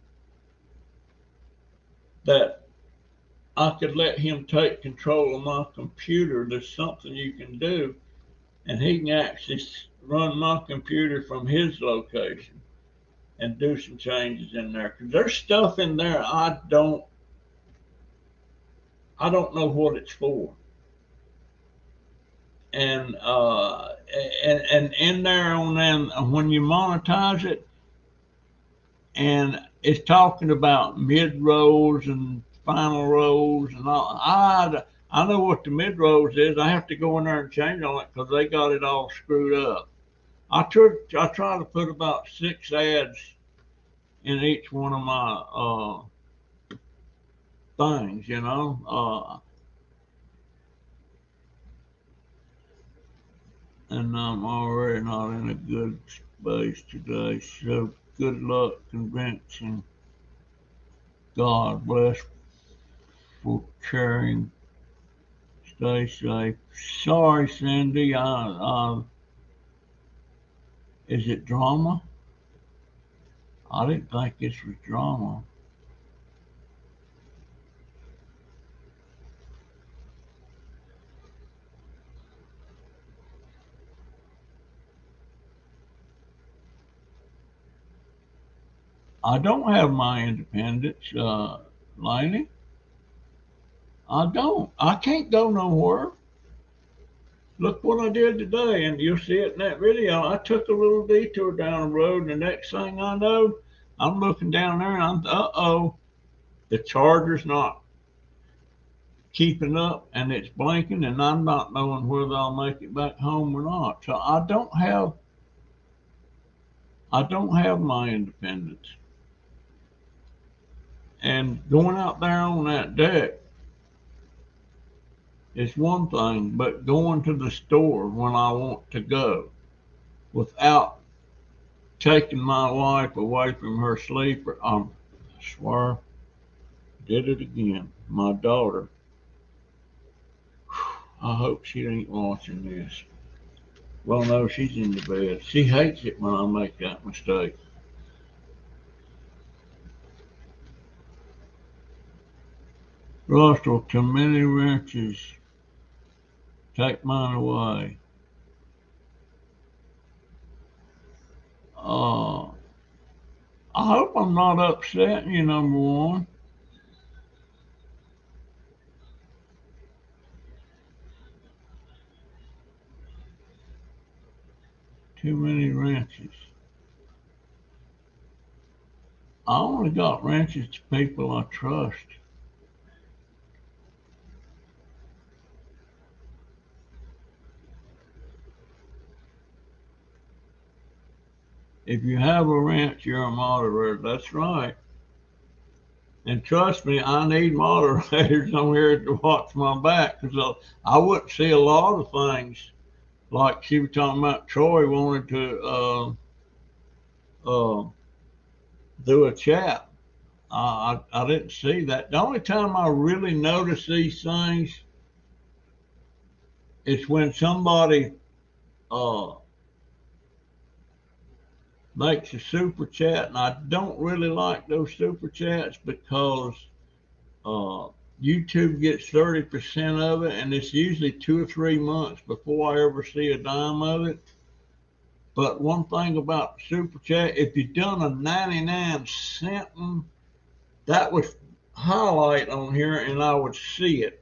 that I could let him take control of my computer. There's something you can do, and he can actually run my computer from his location and do some changes in there. Because there's stuff in there I don't know what it's for. And in there on them when you monetize it, and it's talking about mid rolls and final rolls and all. I know what the mid rolls is. I have to go in there and change on it because they got it all screwed up. I try to put about 6 ads in each one of my things, and I'm already not in a good space today. So good luck convincing. God bless for caring. Stay safe. Sorry, Cindy. Is it drama? I didn't think this was drama. I don't have my independence, Laney. I don't. I can't go nowhere. Look what I did today, and you'll see it in that video. I took a little detour down the road, and the next thing I know, I'm looking down there, and uh-oh, the charger's not keeping up, and it's blinking, and I'm not knowing whether I'll make it back home or not. So I don't have my independence. And going out there on that deck is one thing, but going to the store when I want to go without taking my wife away from her sleeper, I swear, did it again. My daughter, I hope she ain't watching this. Well, no, she's in the bed. She hates it when I make that mistake. Russell, too many wrenches. Take mine away. Uh, I hope I'm not upsetting you, number one. Too many wrenches. I only got wrenches to people I trust. If you have a wrench, you're a moderator. That's right. And trust me, I need moderators on here to watch my back because I wouldn't see a lot of things. Like she was talking about Troy wanted to uh, do a chat. I didn't see that. The only time I really notice these things is when somebody uh, makes a super chat, and I don't really like those super chats because uh, YouTube gets 30% of it, and it's usually 2 or 3 months before I ever see a dime of it. But one thing about super chat, if you done a 99 cent one, that would highlight on here, and I would see it.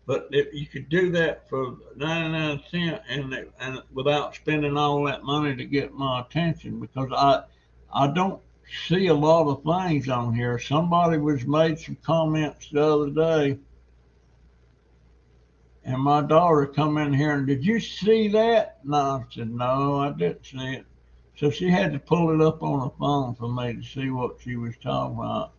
But if you could do that for 99 cents and without spending all that money to get my attention, because I don't see a lot of things on here. Somebody was made some comments the other day, and my daughter come in here and, did you see that? And I said, no, I didn't see it. So she had to pull it up on her phone for me to see what she was talking about.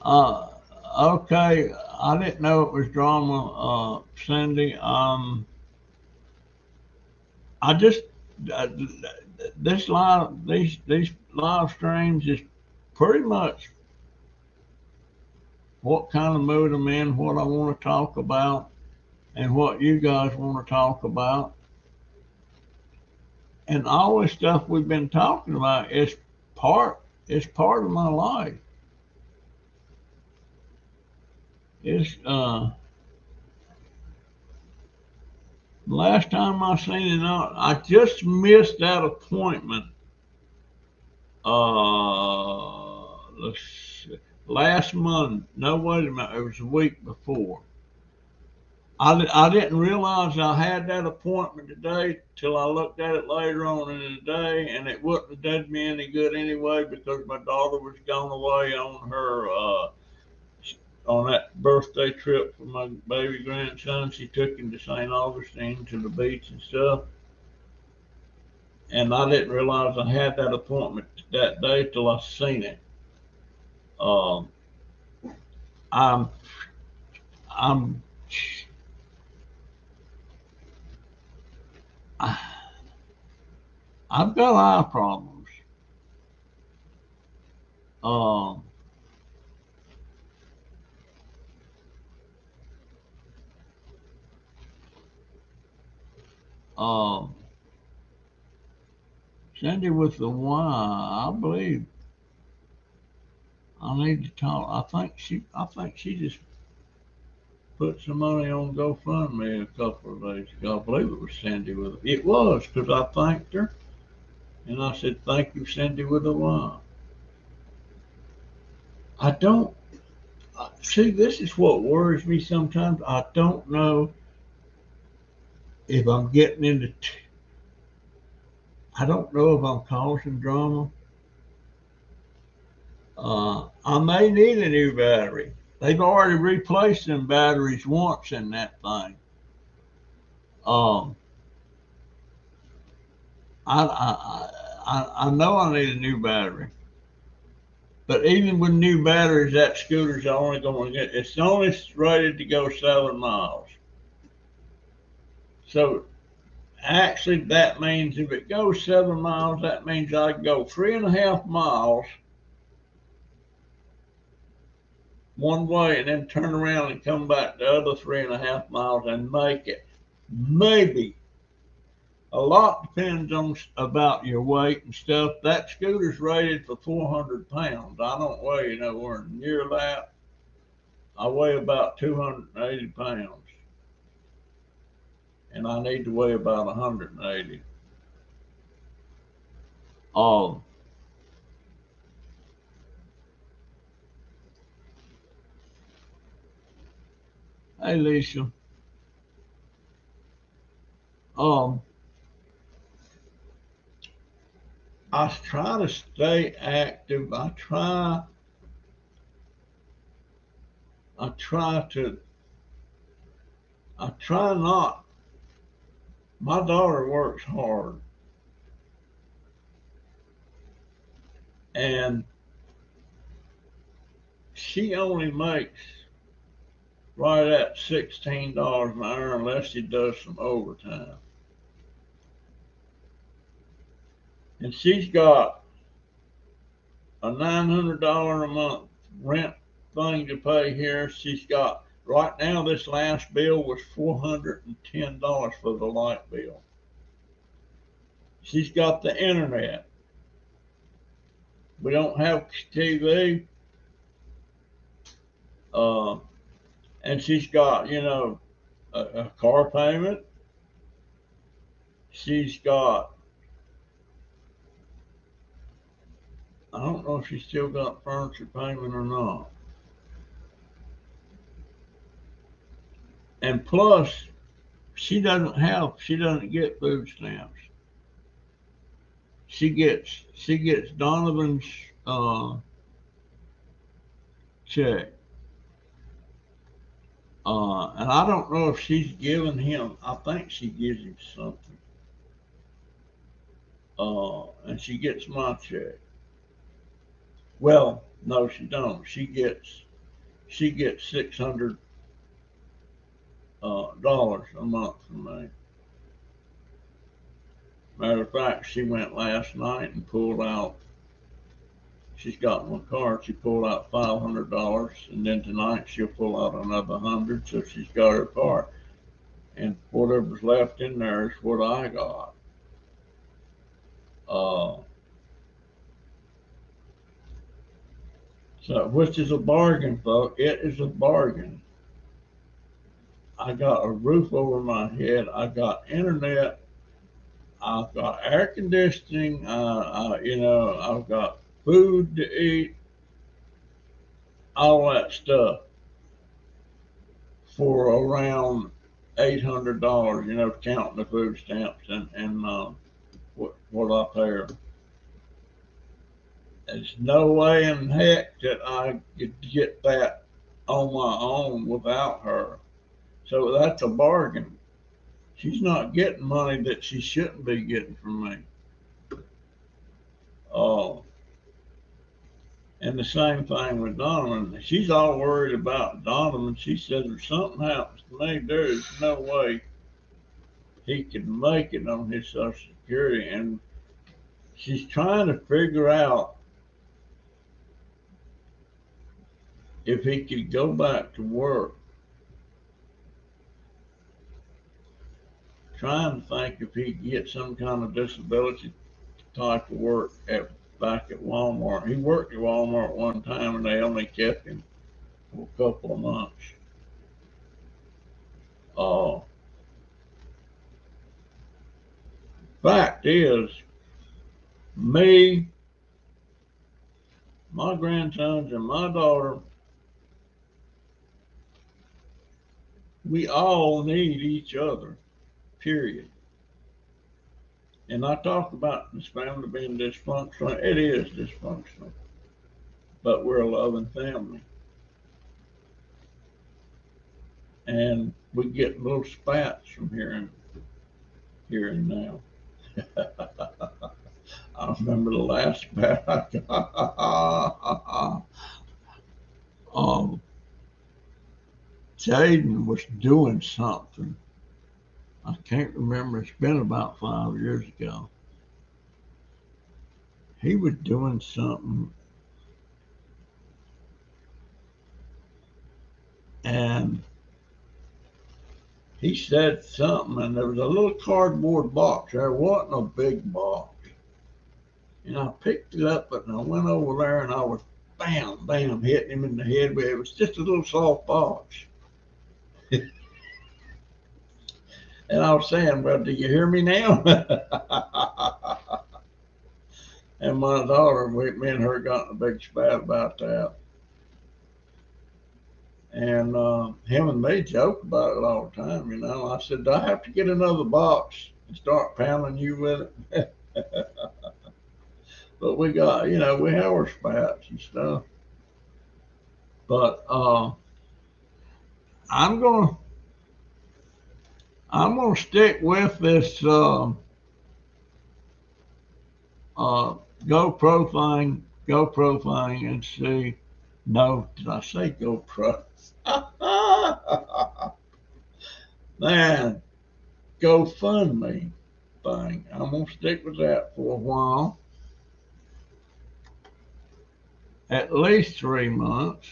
Uh, Okay, I didn't know it was drama, Cindy. I just uh, these live streams is pretty much what kind of mood I'm in, what I want to talk about, and what you guys want to talk about, and all this stuff we've been talking about part is part of my life. It's last time I seen it out, I just missed that appointment. Let's see, last month. No, wait a minute. It was a week before. I didn't realize I had that appointment today till I looked at it later on in the day, and it wouldn't have done me any good anyway because my daughter was gone away on her on that birthday trip for my baby grandson. She took him to St. Augustine to the beach and stuff, and I didn't realize I had that appointment that day till I seen it. Um, I'm I'm I've got eye problems. Um, um, Cindy with the Y, I believe I need to talk. I think she just put some money on GoFundMe a couple of days ago. I believe it was Cindy with it. It was because I thanked her and I said thank you, Cindy with a Y. I don't see. This is what worries me sometimes. I don't know if I'm getting into. I don't know if I'm causing drama. I may need a new battery. They've already replaced them batteries once in that thing. Um, I know I need a new battery, but even with new batteries, that scooter's only going to get. It's only rated to go 7 miles. So actually, that means if it goes 7 miles, that means I can go 3.5 miles one way and then turn around and come back the other 3.5 miles and make it. Maybe a lot depends on about your weight and stuff. That scooter's rated for 400 pounds. I don't weigh nowhere near that. I weigh about 280 pounds, and I need to weigh about 180. Um, hey Lisa, um, I try to stay active. I try to, I try not. My daughter works hard, and she only makes right at $16 an hour unless she does some overtime. And she's got a $900 a month rent thing to pay here. She's got right now this last bill was $410 for the light bill. She's got the internet. We don't have TV, uh, and she's got a car payment. She's got I don't know if she's still got furniture payment or not. And plus, she doesn't get food stamps. She gets Donovan's check. And I don't know if she's given him. I think she gives him something. And she gets my check. Well, no, she don't. she gets $600 a month from me. Matter of fact, she went last night and pulled out. She's got my card. She pulled out $500, and then tonight she'll pull out another 100. So she's got her card, and whatever's left in there is what I got. Uh, so which is a bargain, folks. It is a bargain. I got a roof over my head. I got internet. I've got air conditioning. I've got food to eat. All that stuff for around $800. Counting the food stamps and what I pay her. There's no way in heck that I could get that on my own without her. So that's a bargain. She's not getting money that she shouldn't be getting from me. Oh, and the same thing with Donovan. She's all worried about Donovan. She says if something happens to me, there is no way he can make it on his Social Security. And she's trying to figure out if he could go back to work. Trying to think if he could get some kind of disability type of work back at Walmart. He worked at Walmart one time and they only kept him for a couple of months. Fact is, me, my grandsons, and my daughter, we all need each other, period. And I talk about this family being dysfunctional. It is dysfunctional, but we're a loving family. And we get little spats from here and now. I remember the last spat I got. Jaden was doing something. I can't remember. It's been about 5 years ago. He was doing something, and he said something, and there was a little cardboard box. There wasn't a big box. And I picked it up, and I went over there, and I was bam, bam, hitting him in the head. But it was just a little soft box. And I was saying, well, do you hear me now? And my daughter, me and her got in a big spat about that. And him and me joke about it all the time, I said, do I have to get another box and start pounding you with it? But we got, we have our spats and stuff. But I'm gonna stick with this GoPro thing and see. No, did I say GoPro? Man, GoFundMe thing. I'm gonna stick with that for a while. At least 3 months.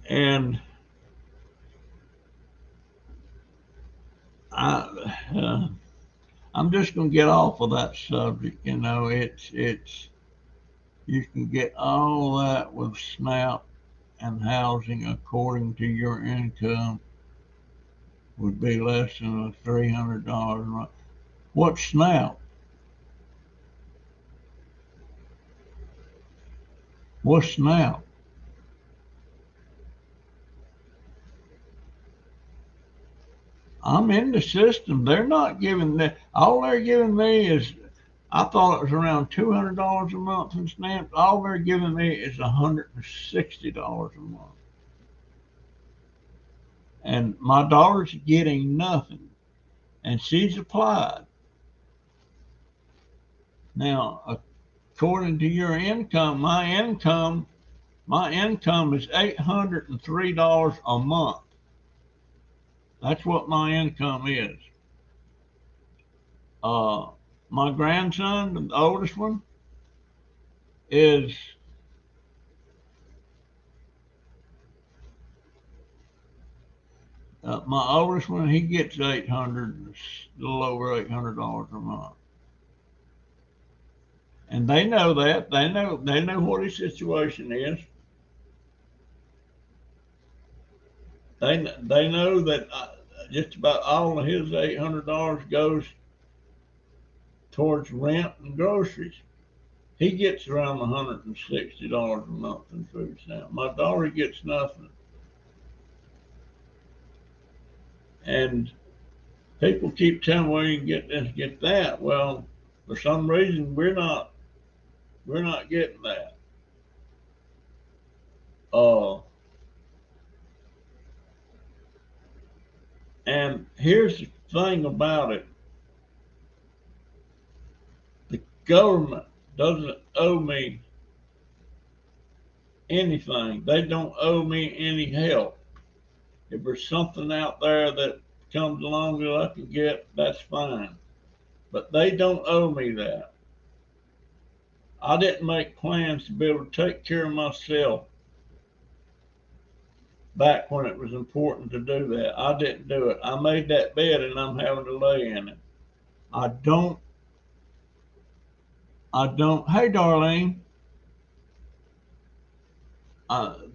And I'm just gonna get off of that subject. It's you can get all that with SNAP and housing according to your income would be less than $300 a month. What's SNAP? What's SNAP? I'm in the system. They're not giving me, all they're giving me is, I thought it was around $200 a month in SNAP. All they're giving me is $160 a month. And my daughter's getting nothing. And she's applied. Now, according to your income, my income is $803 a month. That's what my income is. Uh, my grandson, the oldest one, is my oldest one. He gets a little over $800 a month, and they know that. They know what his situation is. They know that just about all of his $800 goes towards rent and groceries. He gets around $160 a month in food stamps. My daughter gets nothing. And people keep telling me, well, you can get this, get that. Well, for some reason we're not getting that. Uh, and here's the thing about it: the government doesn't owe me anything. They don't owe me any help. If there's something out there that comes along that I can get, that's fine. But they don't owe me that. I didn't make plans to be able to take care of myself back when it was important to do that. I didn't do it. I made that bed and I'm having to lay in it. I don't, hey Darlene,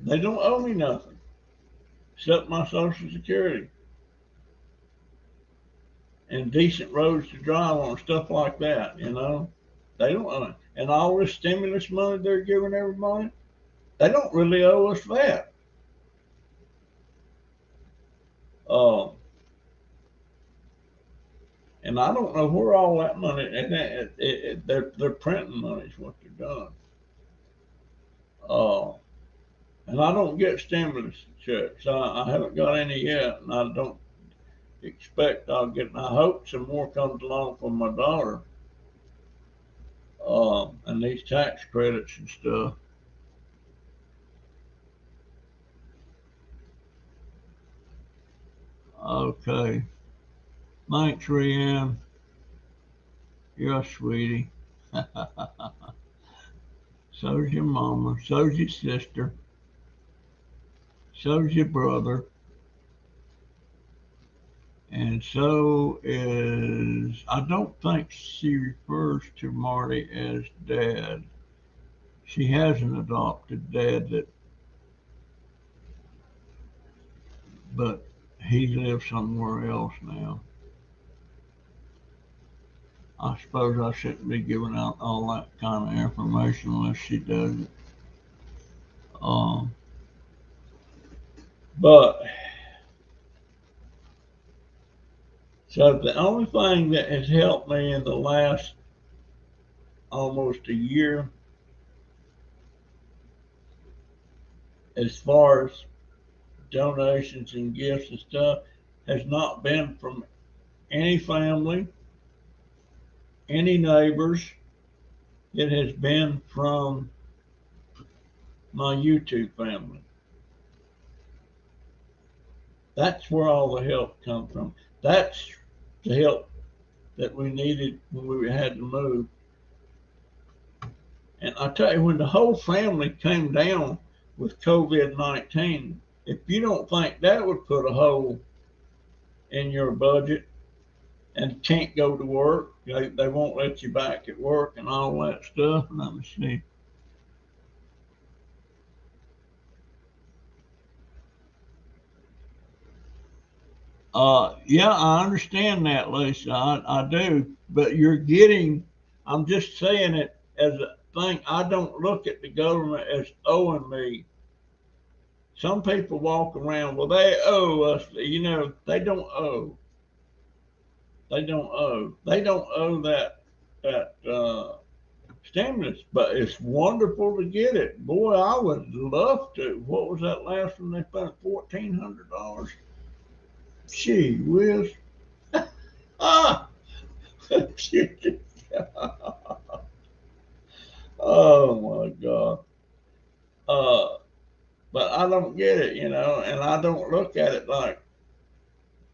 they don't owe me nothing except my Social Security and decent roads to drive on, stuff like that, you know. They don't owe it. And all this stimulus money they're giving everybody, they don't really owe us that. Uh, and I don't know where all that money, and they're printing money is what they're doing. Uh, and I don't get stimulus checks. I haven't got any yet, and I don't expect I'll get. I hope some more comes along from my daughter, and these tax credits and stuff. Okay, thanks, Rianne. You're a sweetie. So's your mama. So's your sister. So's your brother. And so is, I don't think she refers to Marty as dad. She has an adopted dad but he lives somewhere else now. I suppose I shouldn't be giving out all that kind of information unless she does it. Um, but so the only thing that has helped me in the last almost a year, as far as donations and gifts and stuff, has not been from any family, any neighbors. It has been from my YouTube family. That's where all the help comes from. That's the help that we needed when we had to move. And I tell you, when the whole family came down with COVID-19, if you don't think that would put a hole in your budget and can't go to work, they won't let you back at work and all that stuff. Let me see. Yeah, I understand that, Lisa. I do. But I'm just saying it as a thing. I don't look at the government as owing me. Some people walk around, well, they owe us. They don't owe. They don't owe. They don't owe that stimulus, but it's wonderful to get it. Boy, I would love to. What was that last one they spent? $1,400. Gee whiz. Ah, God. Uh, but I don't get it, you know, and I don't look at it like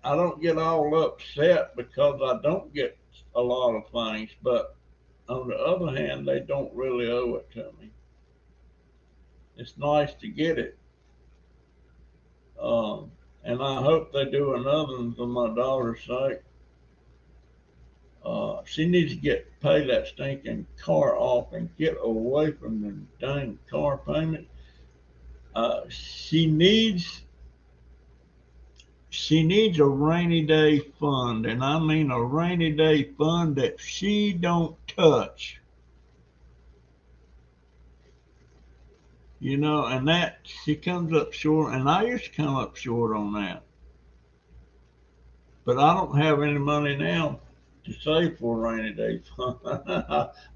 I don't get all upset because I don't get a lot of things. But on the other hand, they don't really owe it to me. It's nice to get it. Um, and I hope they do another one for my daughter's sake. She needs to pay that stinking car off and get away from the dang car payment. She needs a rainy day fund, and I mean a rainy day fund that she don't touch. You know, and that she comes up short, and I used to come up short on that. But I don't have any money now to save for a rainy day fund.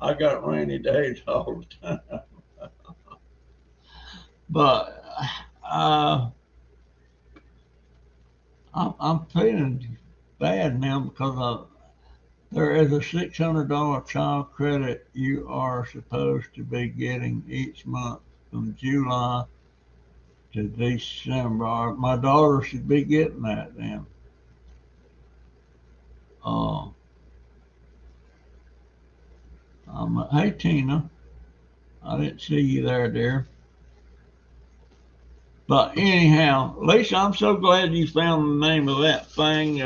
I got rainy days all the time. But uh, I'm feeling bad now because there is a $600 child credit you are supposed to be getting each month from July to December. My daughter should be getting that then. Uh, hey Tina, I didn't see you there, dear. But anyhow, Lisa, I'm so glad you found the name of that thing,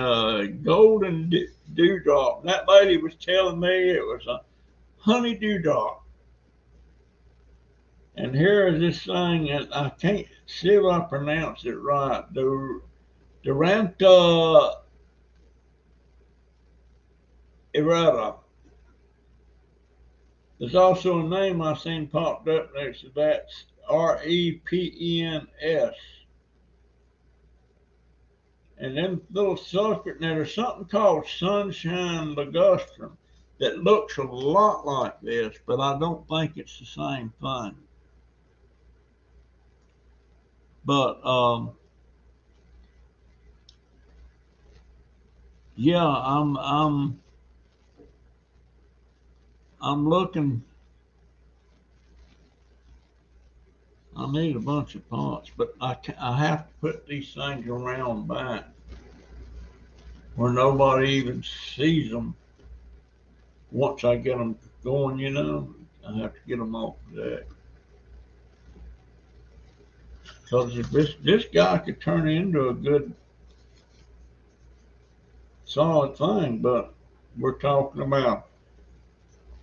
Golden Dewdrop. That lady was telling me it was a honey dewdrop. And here is this thing, and I can't see if I pronounce it right. Duranta errata. There's also a name I seen popped up next to that, Repens. And then little sucker, now there's something called sunshine ligustrum that looks a lot like this, but I don't think it's the same thing. But yeah, I'm looking. I need a bunch of pots, but I have to put these things around back where nobody even sees them. Once I get them going, you know, I have to get them off the deck. Because if this guy could turn into a good solid thing, but we're talking about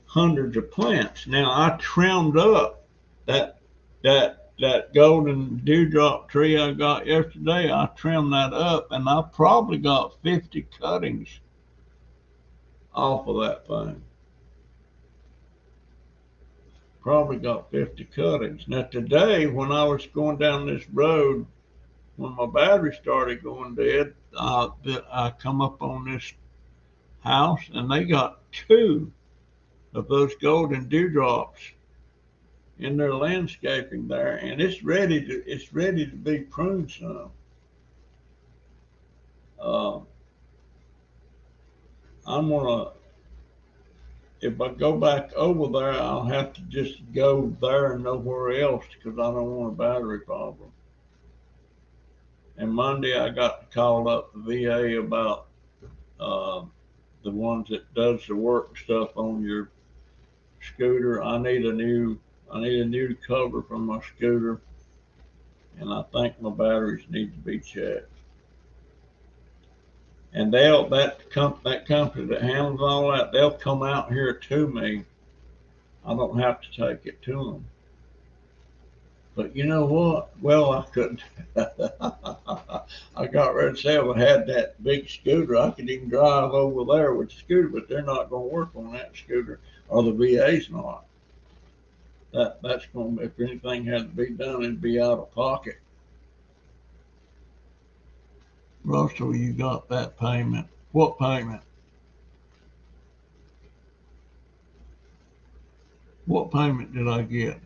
hundreds of plants. Now I trimmed up that that golden dewdrop tree I got yesterday. I trimmed that up, and I probably got 50 cuttings off of that thing. Probably got 50 cuttings. Now today, when I was going down this road, when my battery started going dead, I come up on this house, and they got two of those golden dewdrops in their landscaping there, and it's ready to be pruned some. Uh, I'm gonna if I go back over there, I'll have to just go there and nowhere else because I don't want a battery problem. And Monday I got to call up the VA about uh, the ones that does the work stuff on your scooter. I need a new cover for my scooter, and I think my batteries need to be checked. And that company that handles all that, they'll come out here to me. I don't have to take it to them. But you know what? Well, I couldn't. I got ready to say if I had that big scooter, I could even drive over there with the scooter, but they're not going to work on that scooter, or the VA's not. That's going to, if anything had to be done, it'd be out of pocket. Russell, you got that payment. What payment? What payment did I get?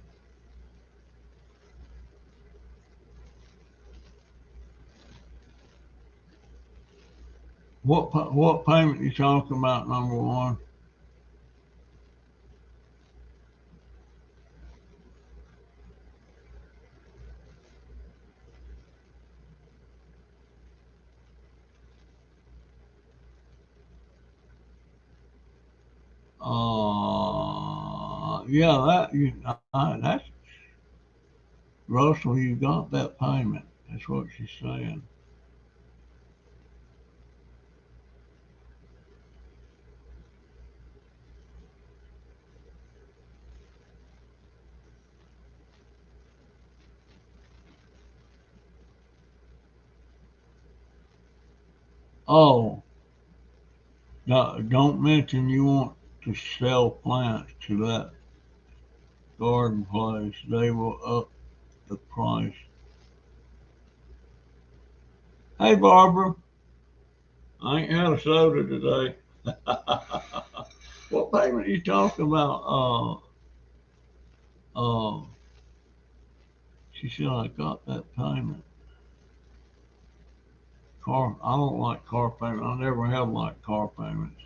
What payment you talking about, number one? Yeah, that's Russell. You got that payment. That's what she's saying. Oh, no, don't mention you want to sell plants to that garden place. They will up the price. Hey, Barbara, I ain't had a soda today. What payment are you talking about? She said I got that payment. I don't like car payment. I never have liked car payments.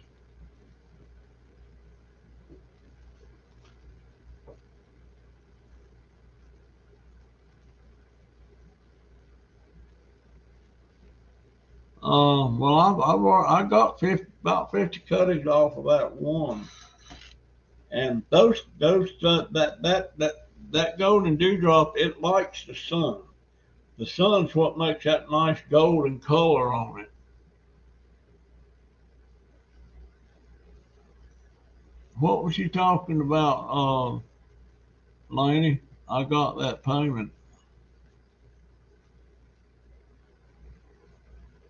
Well, I got about 50 cuttings off of that one, and that golden dewdrop, it likes the sun. The sun's what makes that nice golden color on it. What was you talking about, Laney? I got that payment.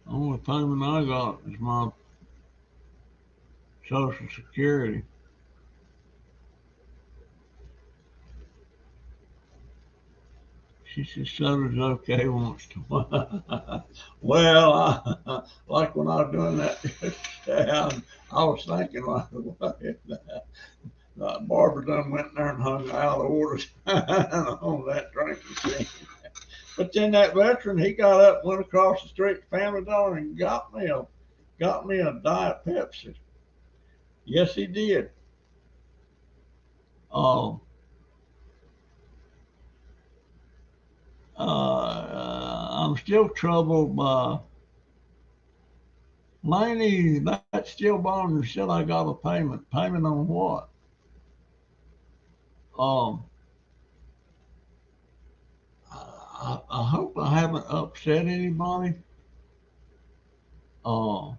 The only payment I got is my Social Security. She said soda's okay once in a while. Well, like when I was doing that, I was thinking like, Barbara done went there and hung out orders on that drink machine. But then that veteran, he got up, went across the street to Family Dollar, and got me a Diet Pepsi. Yes, he did. Uh, I'm still troubled by Laney. That still bothers. Said I got a payment. Payment on what? Um, I hope I haven't upset anybody. Uh,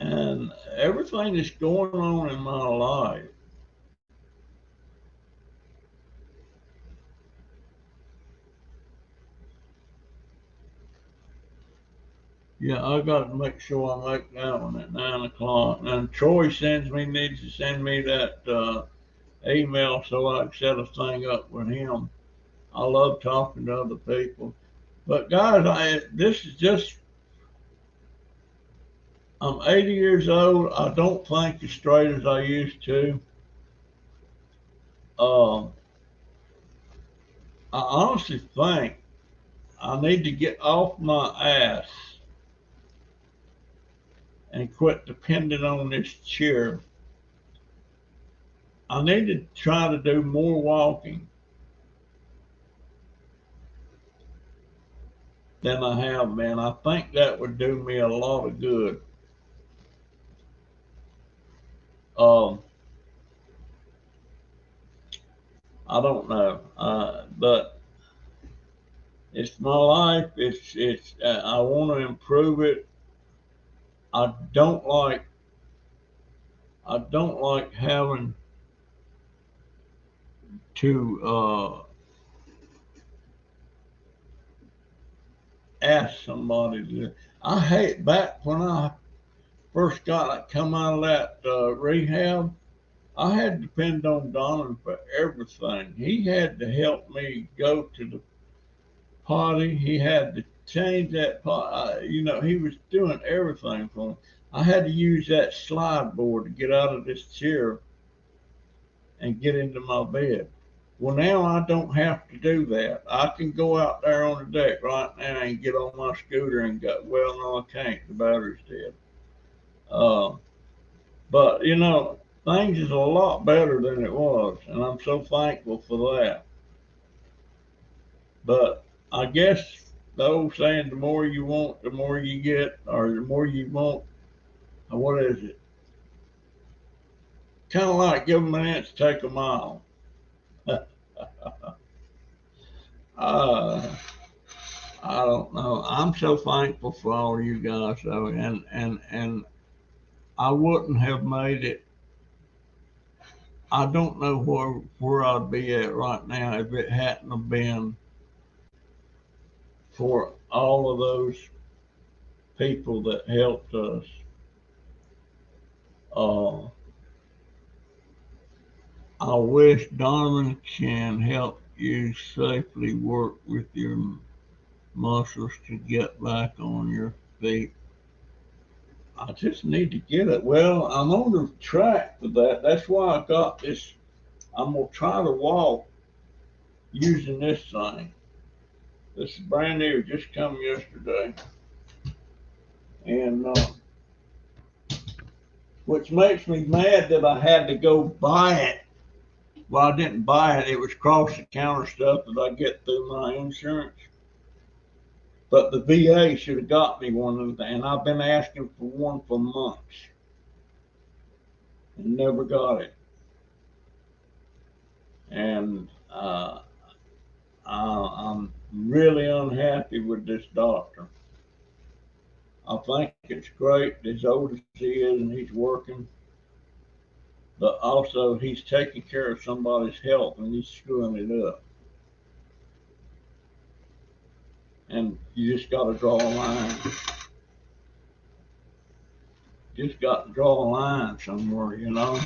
and everything that's going on in my life, yeah, I got to make sure I make that one at 9 o'clock. And Troy needs to send me that email so I can set a thing up with him. I love talking to other people. But guys, this is just, I'm 80 years old. I don't think as straight as I used to. Um, I honestly think I need to get off my ass and quit depending on this chair. I need to try to do more walking than I have been. I think that would do me a lot of good. Um, I don't know, but it's my life. It's. I want to improve it. I don't like. I don't like having to ask somebody to. I hate back when I first come out of that rehab. I had to depend on Donovan for everything. He had to help me go to the potty. He had to change that pot. He was doing everything for me. I had to use that slide board to get out of this chair and get into my bed. Well, now I don't have to do that. I can go out there on the deck right now and get on my scooter and go. Well, no, I can't. The battery's dead. Uh, but things is a lot better than it was, and I'm so thankful for that. But I guess the old saying, the more you want, the more you get, or the more you want, What is it? Kind of like give them an inch, take a mile. uh, I don't know. I'm so thankful for all you guys though, and I wouldn't have made it. I don't know where I'd be at right now if it hadn't have been for all of those people that helped us. Uh, I wish Donovan can help you safely work with your muscles to get back on your feet. I just need to get it. Well, I'm on the track for that. That's why I got this. I'm gonna try to walk using this thing. This is brand new, just come yesterday, and which makes me mad that I had to go buy it. Well, I didn't buy it. It was cross the counter stuff that I get through my insurance. But the VA should have got me one, and I've been asking for one for months and never got it. And I'm really unhappy with this doctor. I think it's great, as old as he is, and he's working, but also he's taking care of somebody's health and he's screwing it up. And you just got to draw a line. Just got to draw a line somewhere, you know.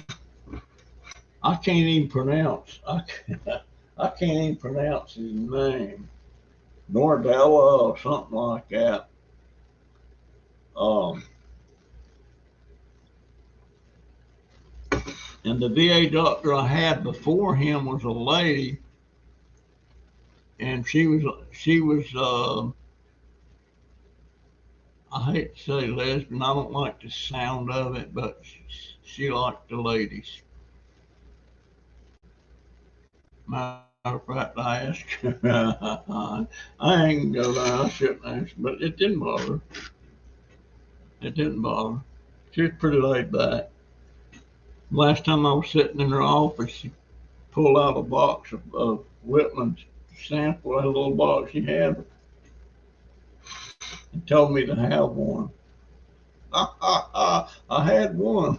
I can't even pronounce. I can't even pronounce his name. Nordella or something like that. Um, and the VA doctor I had before him was a lady, and she was I hate to say lesbian. I don't like the sound of it, but she liked the ladies. Matter of fact, I asked her. I ain't gonna go there. I shouldn't ask, but it didn't bother. It didn't bother. She was pretty laid back. Last time I was sitting in her office, she pulled out a box of Whitman's sample, a little box she had, and told me to have one. I had one.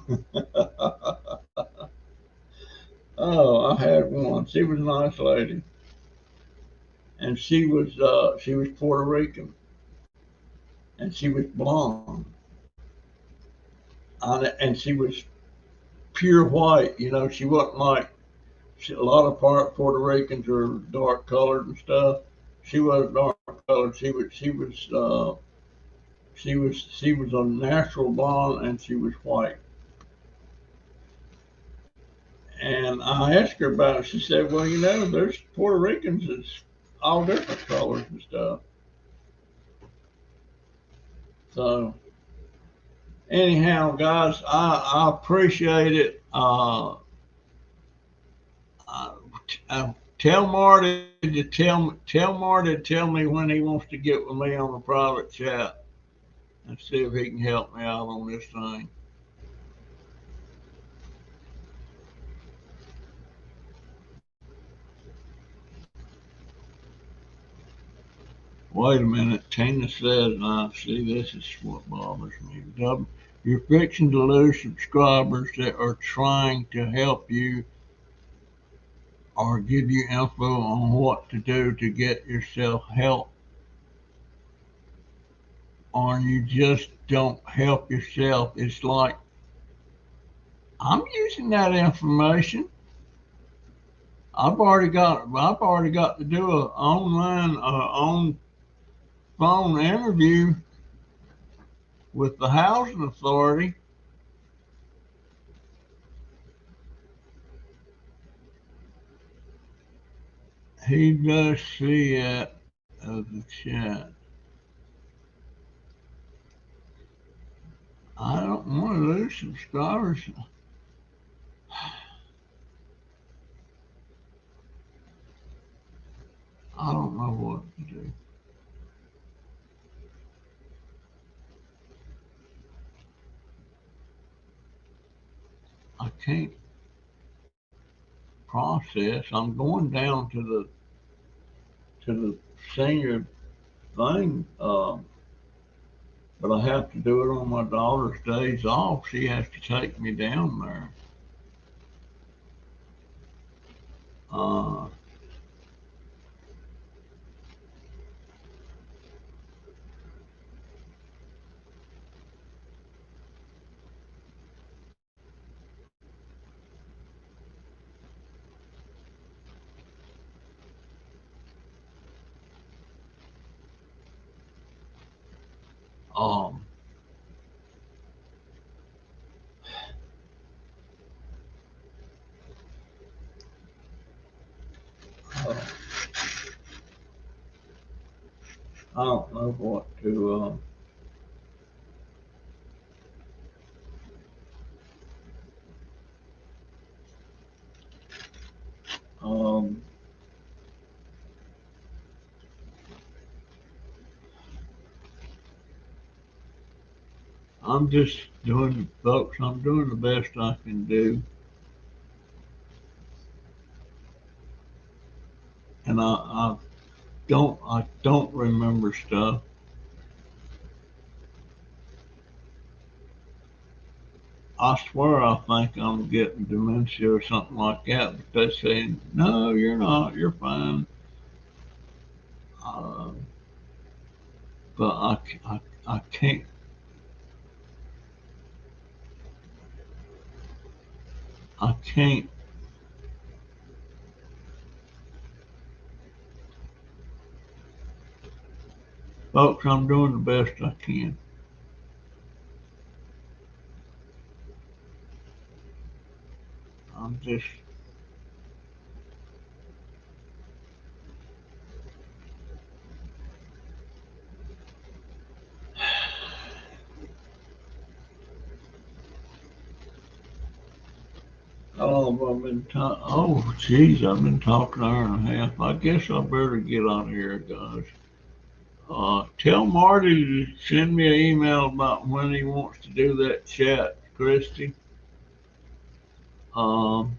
Oh, I had one. She was a nice lady, and she was Puerto Rican, and she was blonde, and she was pure white. You know, she wasn't like a lot of Puerto Ricans are dark colored and stuff. She wasn't dark colored. She was a natural blonde, and she was white. And I asked her about it. She said, "Well, you know, there's Puerto Ricans that's all different colors and stuff." So anyhow, guys, I appreciate it. Tell Marty to tell Marty to tell me when he wants to get with me on a private chat and see if he can help me out on this thing. Wait a minute. Tina says, I see this is what bothers me. You're fixing to lose subscribers that are trying to help you or give you info on what to do to get yourself help, or you just don't help yourself. It's like I'm using that information. I've already got to do a online on phone interview with the housing authority. He does see it of the chat. I don't want to lose subscribers. I don't know what to do. can't process. I'm going down to the senior thing, but I have to do it on my daughter's days off. She has to take me down there. Uh, um, uh, I don't know what to. Um, I'm just doing, folks. I'm doing the best I can do, and I don't remember stuff. I swear I think I'm getting dementia or something like that, but they say, no, you're not, you're fine. Uh, but I can't, I can't, folks, I'm doing the best I can. I'm just, oh, geez, I've been talking an hour and a half. I guess I better get out of here, guys. Tell Marty to send me an email about when he wants to do that chat, Christy. Um,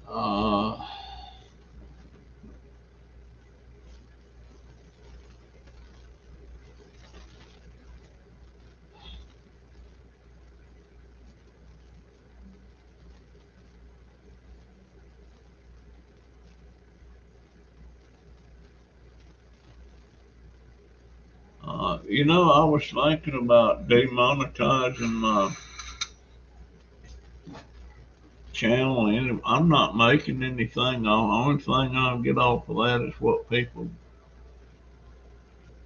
uh, I was thinking about demonetizing my channel, and I'm not making anything. The only thing I'll get off of that is what people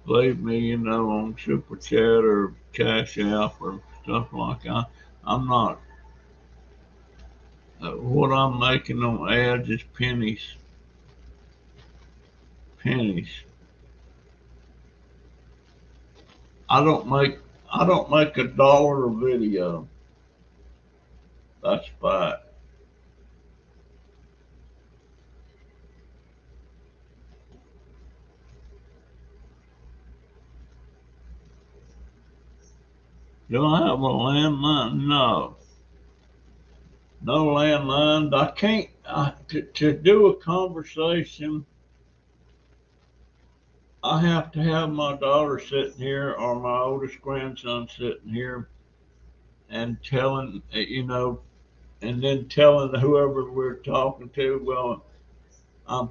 leave me, on Super Chat or Cash App or stuff like that. I'm not. What I'm making on ads is pennies, pennies. I don't make. I don't make $1 a video. That's bad. Do I have a landline? No. No landline. I can't. To do a conversation, I have to have my daughter sitting here or my oldest grandson sitting here and telling, and then telling whoever we're talking to, well, I'm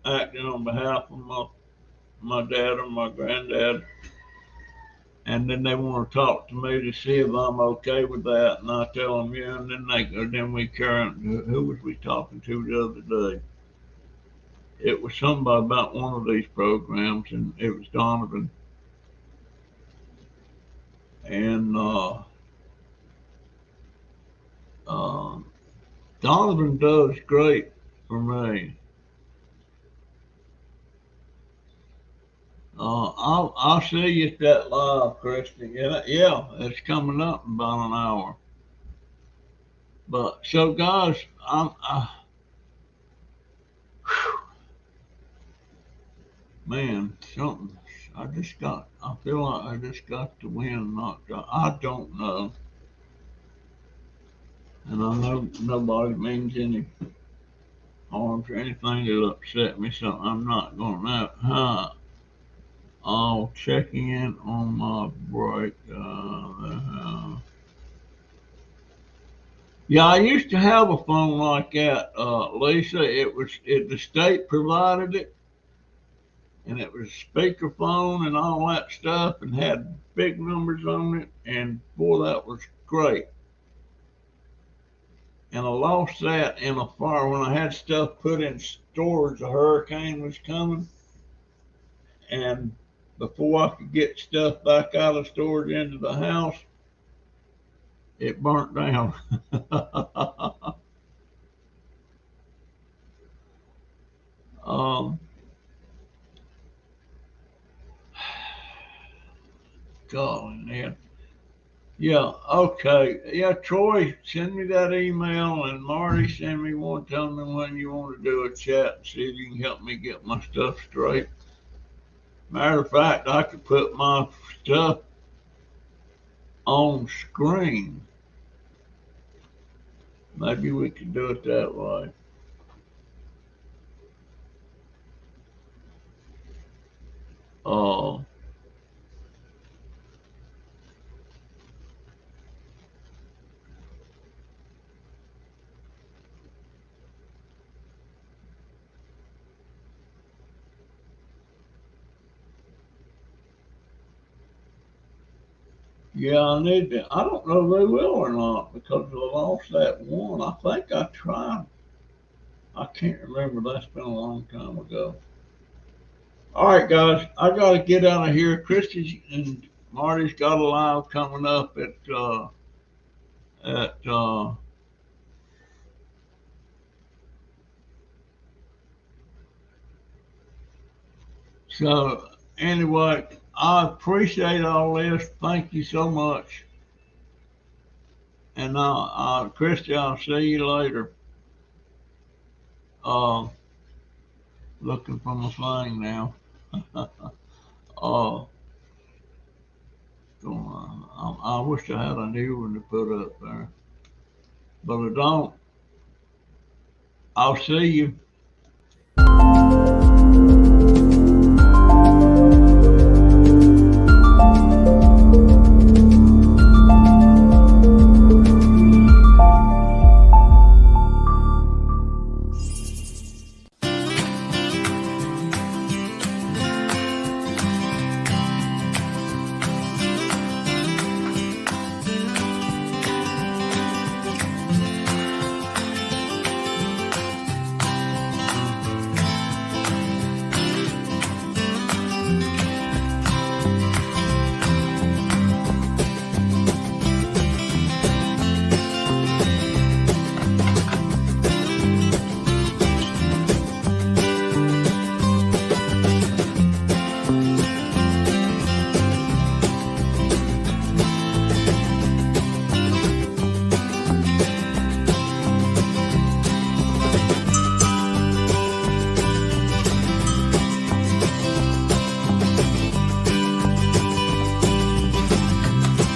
acting on behalf of my dad or my granddad, and then they want to talk to me to see if I'm okay with that, and I tell them yeah, and then we carry on. Who was we talking to the other day? It was somebody about one of these programs, and it was Donovan, and uh, Donovan does great for me. I'll see you at that live, Christy. Yeah, it's coming up in about an hour. But so, guys, Man, something. I feel like I just got the wind knocked out. I don't know. And I know nobody means any harm or anything that'll upset me, so I'm not going to know. I'll check in on my break. Yeah, I used to have a phone like that, Lisa. The state provided it, and it was speakerphone and all that stuff, and had big numbers on it. And boy, that was great. And I lost that in a fire when I had stuff put in storage. A hurricane was coming, and before I could get stuff back out of storage into the house, it burnt down. um, Golly, man. Yeah, okay. Yeah, Troy, send me that email, and Marty, send me one. Tell me when you want to do a chat and see if you can help me get my stuff straight. Matter of fact, I could put my stuff on screen. Maybe we could do it that way. Uh, yeah, I need to. I don't know if they will or not because I lost that one. I think I tried. I can't remember. That's been a long time ago. All right, guys, I got to get out of here. Christy and Marty's got a live coming up at. So anyway, I appreciate all this. Thank you so much. And Christy, I'll see you later. Uh, Looking for my thing now. uh, I wish I had a new one to put up there, but I don't. I'll see you.